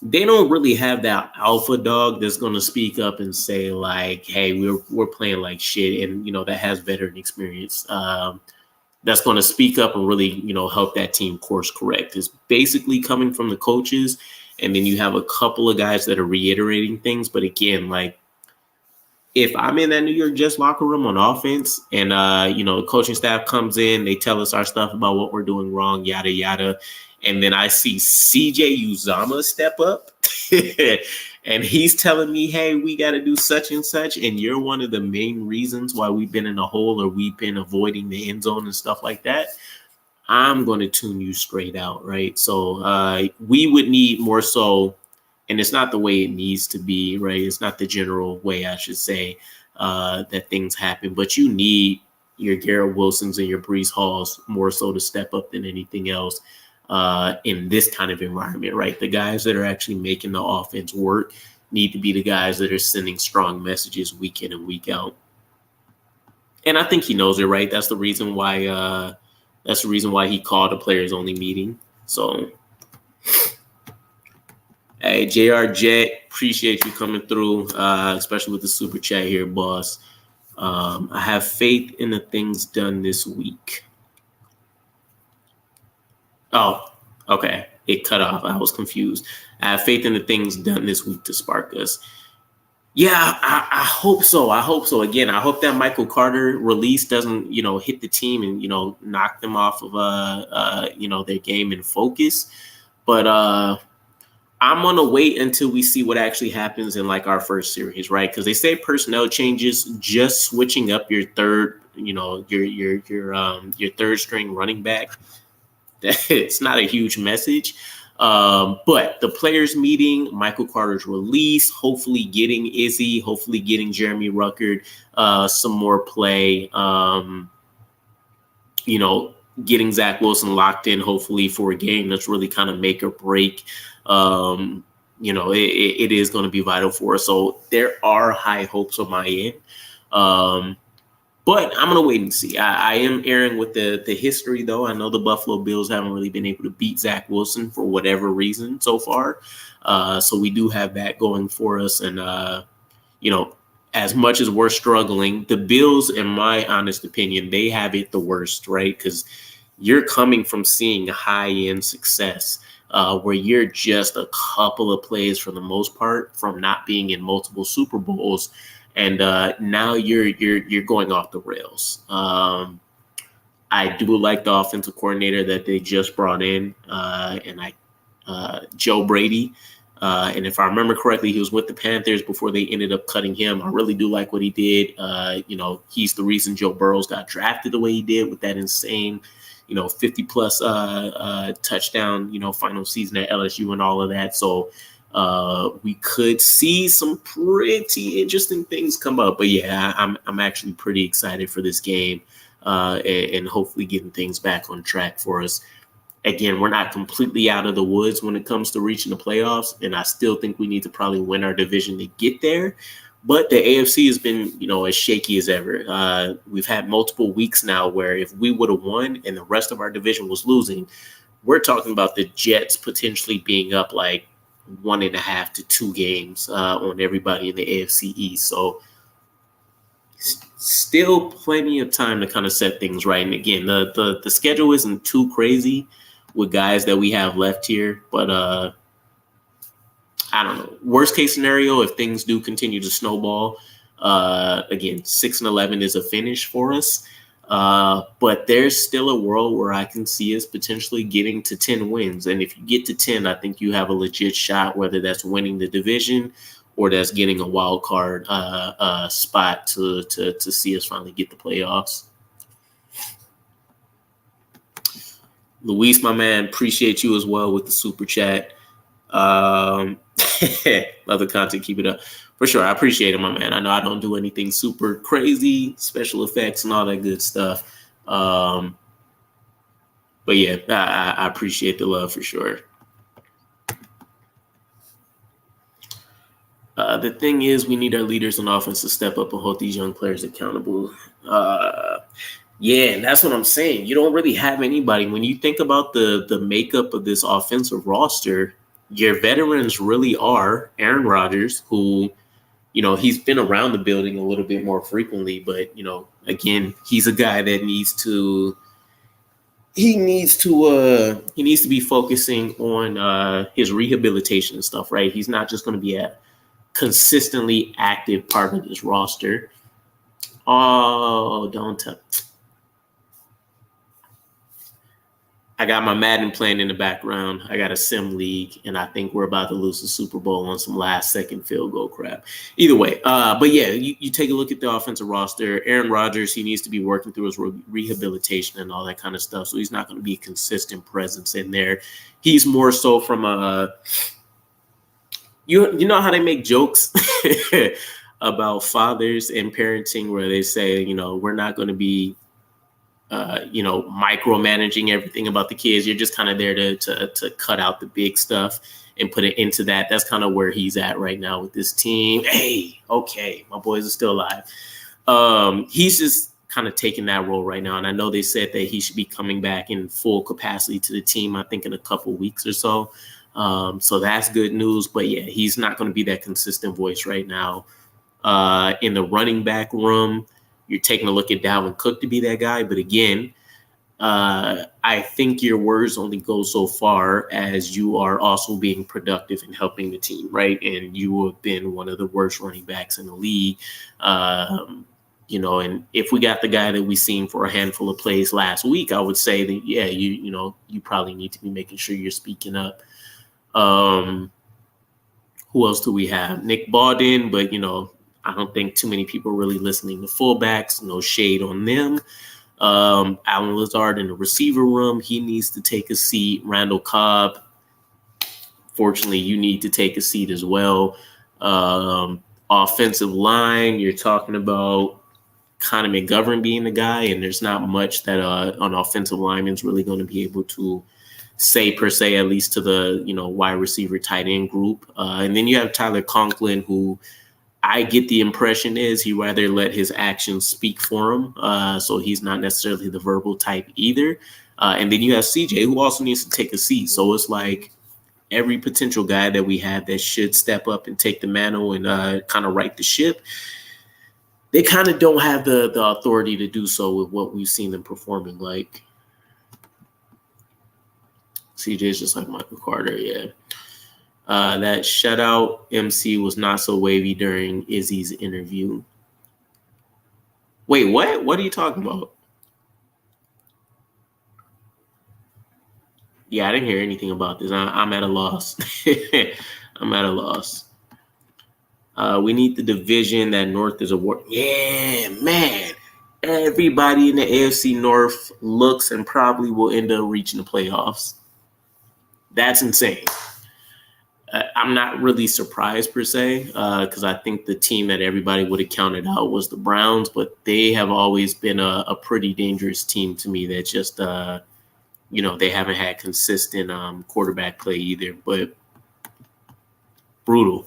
they don't really have that alpha dog that's going to speak up and say like, "Hey, we're playing like shit," and that has veteran experience. That's going to speak up and really help that team course correct. It's basically coming from the coaches, and then you have a couple of guys that are reiterating things. But again, like, if I'm in that New York Jets locker room on offense and, the coaching staff comes in, they tell us our stuff about what we're doing wrong, yada, yada. And then I see CJ Uzama step up and he's telling me, hey, we got to do such and such. And you're one of the main reasons why we've been in a hole or we've been avoiding the end zone and stuff like that. I'm going to tune you straight out, right? So we would need more so. And it's not the way it needs to be, right? It's not the general way, I should say, that things happen. But you need your Garrett Wilsons and your Breece Halls more so to step up than anything else in this kind of environment, right? The guys that are actually making the offense work need to be the guys that are sending strong messages week in and week out. And I think he knows it, right? That's the reason why. That's the reason why he called a players only meeting. So. Hey, JR Jet, appreciate you coming through, especially with the super chat here, boss. I have faith in the things done this week. Oh, okay. It cut off. I was confused. I have faith in the things done this week to spark us. Yeah, I hope so. I hope so. Again, I hope that Michael Carter release doesn't, hit the team and, knock them off of, their game and focus. But I'm going to wait until we see what actually happens in like our first series, right? Because they say personnel changes, just switching up your third, your third string running back. It's not a huge message. But the players meeting, Michael Carter's release, hopefully getting Izzy, hopefully getting Jeremy Ruckert some more play, getting Zach Wilson locked in, hopefully for a game that's really kind of make or break. It is going to be vital for us. So there are high hopes on my end. But I'm going to wait and see. I am erring with the history, though. I know the Buffalo Bills haven't really been able to beat Zach Wilson for whatever reason so far. So we do have that going for us. And, as much as we're struggling, the Bills, in my honest opinion, they have it the worst, right? Because you're coming from seeing high-end success where you're just a couple of plays for the most part from not being in multiple Super Bowls. And now you're going off the rails. I do like the offensive coordinator that they just brought in, Joe Brady. And if I remember correctly, he was with the Panthers before they ended up cutting him. I really do like what he did. He's the reason Joe Burrows got drafted the way he did with that insane, 50-plus touchdown, final season at LSU and all of that. So we could see some pretty interesting things come up. But yeah, I'm actually pretty excited for this game and hopefully getting things back on track for us. Again, we're not completely out of the woods when it comes to reaching the playoffs, and I still think we need to probably win our division to get there. But the AFC has been, as shaky as ever. We've had multiple weeks now where if we would have won and the rest of our division was losing, we're talking about the Jets potentially being up like 1.5 to 2 games on everybody in the AFC East. So still plenty of time to kind of set things right. And again, the schedule isn't too crazy with guys that we have left here, but I don't know. Worst case scenario, if things do continue to snowball, again, 6-11 is a finish for us. But there's still a world where I can see us potentially getting to 10 wins. And if you get to 10, I think you have a legit shot, whether that's winning the division or that's getting a wild card spot to see us finally get the playoffs. Luis, my man, appreciate you as well with the super chat. Love the content. Keep it up. For sure. I appreciate it, my man. I know I don't do anything super crazy, special effects and all that good stuff. But yeah, I appreciate the love for sure. The thing is, we need our leaders on offense to step up and hold these young players accountable. Yeah, and that's what I'm saying. You don't really have anybody. When you think about the makeup of this offensive roster, your veterans really are Aaron Rodgers, who, he's been around the building a little bit more frequently, but, again, he's a guy that needs to be focusing on his rehabilitation and stuff, right? He's not just going to be a consistently active part of this roster. Oh, don't tell. I got my Madden playing in the background. I got a sim league, and I think we're about to lose the Super Bowl on some last-second field goal crap. Either way, but yeah, you take a look at the offensive roster. Aaron Rodgers, he needs to be working through his rehabilitation and all that kind of stuff, so he's not going to be a consistent presence in there. He's more so from a you know how they make jokes about fathers and parenting, where they say, we're not going to be micromanaging everything about the kids. You're just kind of there to cut out the big stuff and put it into that. That's kind of where he's at right now with this team. Hey, okay, my boys are still alive. He's just kind of taking that role right now. And I know they said that he should be coming back in full capacity to the team, I think in a couple weeks or so. So that's good news. But yeah, he's not going to be that consistent voice right now. In the running back room, you're taking a look at Dalvin Cook to be that guy. But again, I think your words only go so far as you are also being productive and helping the team, right? And you have been one of the worst running backs in the league. And if we got the guy that we seen for a handful of plays last week, I would say that, yeah, you probably need to be making sure you're speaking up. Who else do we have? Nick Baldwin, but, I don't think too many people are really listening to fullbacks. No shade on them. Alan Lazard in the receiver room, he needs to take a seat. Randall Cobb, fortunately, you need to take a seat as well. Offensive line, you're talking about Connor McGovern being the guy, and there's not much that an offensive lineman is really going to be able to say per se, at least to the wide receiver tight end group. And then you have Tyler Conklin, who I get the impression is he rather let his actions speak for him. So he's not necessarily the verbal type either. And then you have CJ, who also needs to take a seat. So it's like every potential guy that we have that should step up and take the mantle and kind of right the ship, they kind of don't have the authority to do so with what we've seen them performing like. CJ's just like Michael Carter, yeah. That shutout MC was not so wavy during Izzy's interview. Wait, what? What are you talking about? Yeah, I didn't hear anything about this. I'm at a loss. I'm at a loss. We need the division that North is a war. Yeah, man. Everybody in the AFC North looks and probably will end up reaching the playoffs. That's insane. I'm not really surprised per se, because I think the team that everybody would have counted out was the Browns, but they have always been a pretty dangerous team to me that just, they haven't had consistent quarterback play either, but brutal.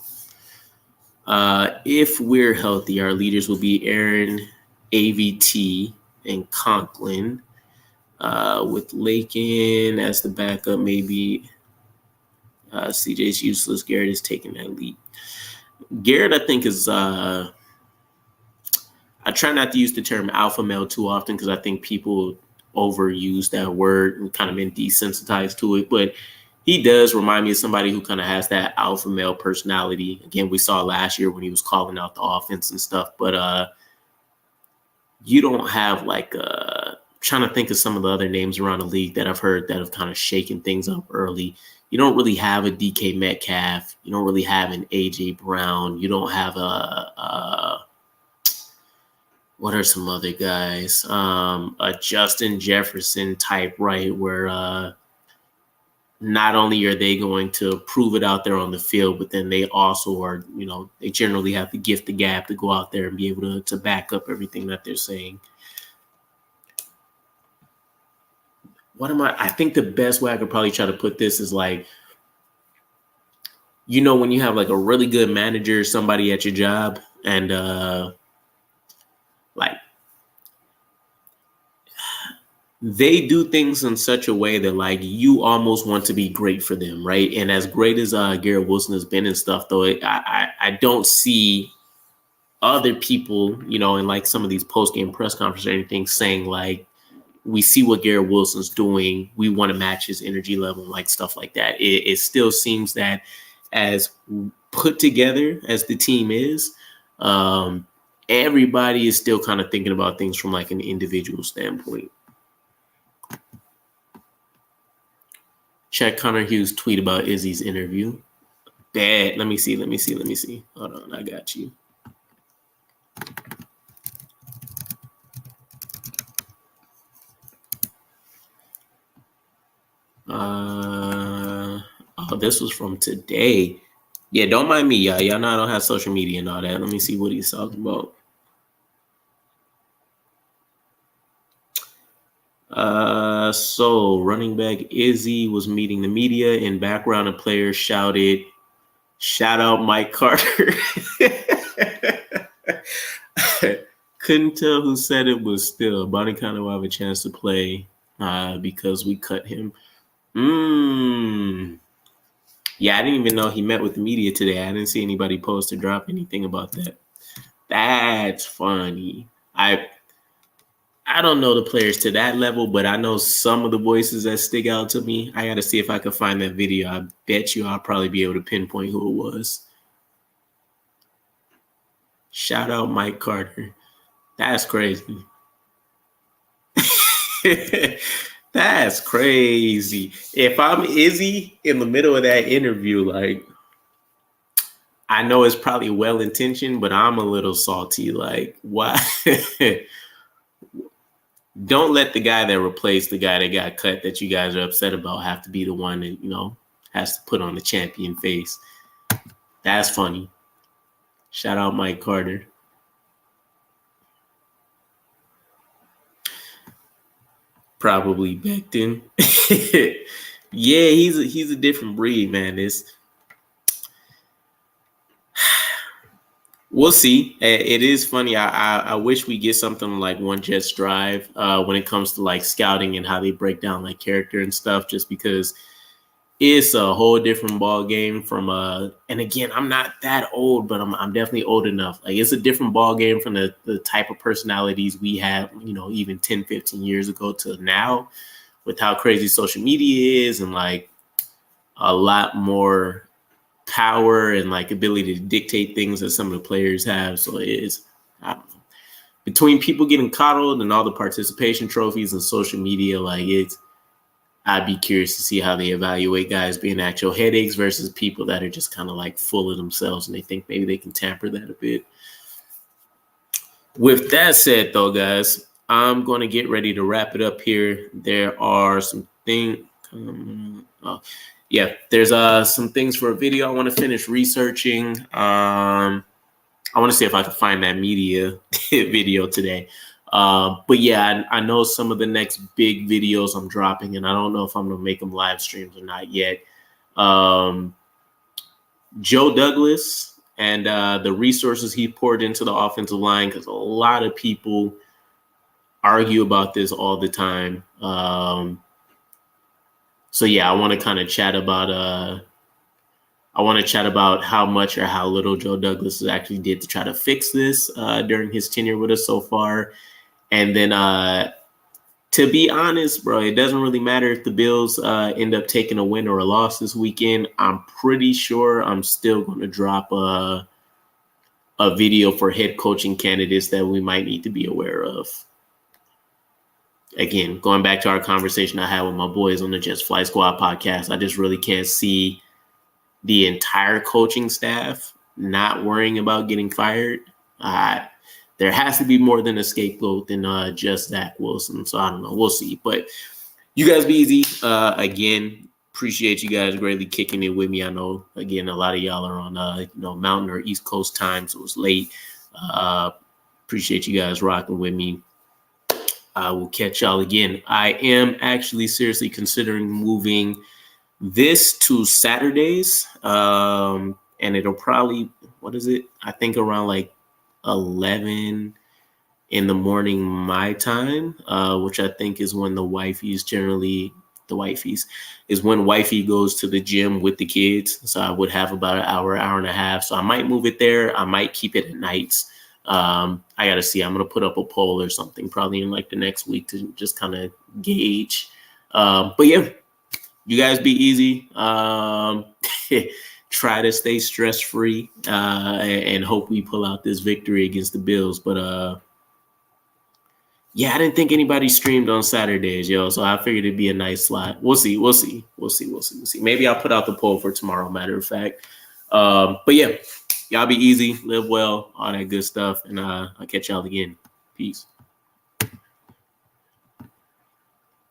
If we're healthy, our leaders will be Aaron, AVT, and Conklin, with Lakin as the backup, maybe. CJ's useless. Garrett is taking that lead. Garrett, I think, is I try not to use the term alpha male too often because I think people overuse that word and kind of been desensitized to it. But he does remind me of somebody who kind of has that alpha male personality. Again, we saw last year when he was calling out the offense and stuff. But you don't have trying to think of some of the other names around the league that I've heard that have kind of shaken things up early. You don't really have a DK Metcalf. You don't really have an AJ Brown. You don't have what are some other guys? A Justin Jefferson type, right? Where not only are they going to prove it out there on the field, but then they also are, they generally have the gift the gab to go out there and be able to back up everything that they're saying. I think the best way I could probably try to put this is like, when you have like a really good manager, somebody at your job, and like they do things in such a way that like you almost want to be great for them, right? And as great as Garrett Wilson has been and stuff, though, I don't see other people, in like some of these post-game press conferences or anything saying like, we see what Garrett Wilson's doing, we want to match his energy level, like stuff like that. It still seems that as put together as the team is, everybody is still kind of thinking about things from like an individual standpoint. Check Connor Hughes' tweet about Izzy's interview. Bad. Let me see. Hold on, I got you. This was from today. Yeah, don't mind me, y'all. Y'all know I don't have social media and all that. Let me see what he's talking about. So running back Izzy was meeting the media. In background, a player shouted, "Shout out Mike Carter." Couldn't tell who said it, but still, Bonnie kind will have a chance to play because we cut him. Yeah, I didn't even know he met with the media today. I didn't see anybody post or drop anything about that. That's funny. I don't know the players to that level, but I know some of the voices that stick out to me. I got to see if I can find that video. I bet you I'll probably be able to pinpoint who it was. Shout out Mike Carter. That's crazy. That's crazy. If I'm Izzy in the middle of that interview, like, I know it's probably well-intentioned, but I'm a little salty. Like, why? Don't let the guy that replaced the guy that got cut that you guys are upset about have to be the one that, has to put on the champion face. That's funny. Shout out Mike Carter. Probably Becton. Yeah, he's a different breed, man. We'll see. It is funny. I wish we get something like One Jets Drive when it comes to like scouting and how they break down like character and stuff, just because it's a whole different ball game from and again, I'm not that old, but I'm definitely old enough. Like, it's a different ball game from the type of personalities we had, even 10, 15 years ago to now, with how crazy social media is and like a lot more power and like ability to dictate things that some of the players have. So it's, I don't know, between people getting coddled and all the participation trophies and social media, like I'd be curious to see how they evaluate guys being actual headaches versus people that are just kind of like full of themselves and they think maybe they can tamper that a bit. With that said, though, guys, I'm going to get ready to wrap it up here. There are some things. There's some things for a video I want to finish researching. I want to see if I can find that media video today. But yeah, I know some of the next big videos I'm dropping, and I don't know if I'm going to make them live streams or not yet. Joe Douglas and the resources he poured into the offensive line, because a lot of people argue about this all the time. So yeah, I want to kind of chat about how much or how little Joe Douglas actually did to try to fix this during his tenure with us so far. And then to be honest, bro, it doesn't really matter if the Bills end up taking a win or a loss this weekend. I'm pretty sure I'm still going to drop a video for head coaching candidates that we might need to be aware of. Again, going back to our conversation I had with my boys on the Jets Fly Squad podcast, I just really can't see the entire coaching staff not worrying about getting fired. There has to be more than a scapegoat than just Zach Wilson. So I don't know. We'll see. But you guys be easy. Again, appreciate you guys greatly kicking it with me. I know, again, a lot of y'all are on Mountain or East Coast time, so it's late. Appreciate you guys rocking with me. I will catch y'all again. I am actually seriously considering moving this to Saturdays. And it'll probably, what is it? I think around like 11 in the morning my time, which I think is when the wifey's is when wifey goes to the gym with the kids. So I would have about an hour and a half. So I might move it there. I might keep it at nights. I got to see. I'm going to put up a poll or something probably in like the next week to just kind of gauge. But yeah, you guys be easy. Try to stay stress-free and hope we pull out this victory against the Bills. But yeah, I didn't think anybody streamed on Saturdays, yo. So I figured it'd be a nice slot. We'll see. Maybe I'll put out the poll for tomorrow, matter of fact. But yeah, y'all be easy, live well, all that good stuff. And I'll catch y'all again. Peace.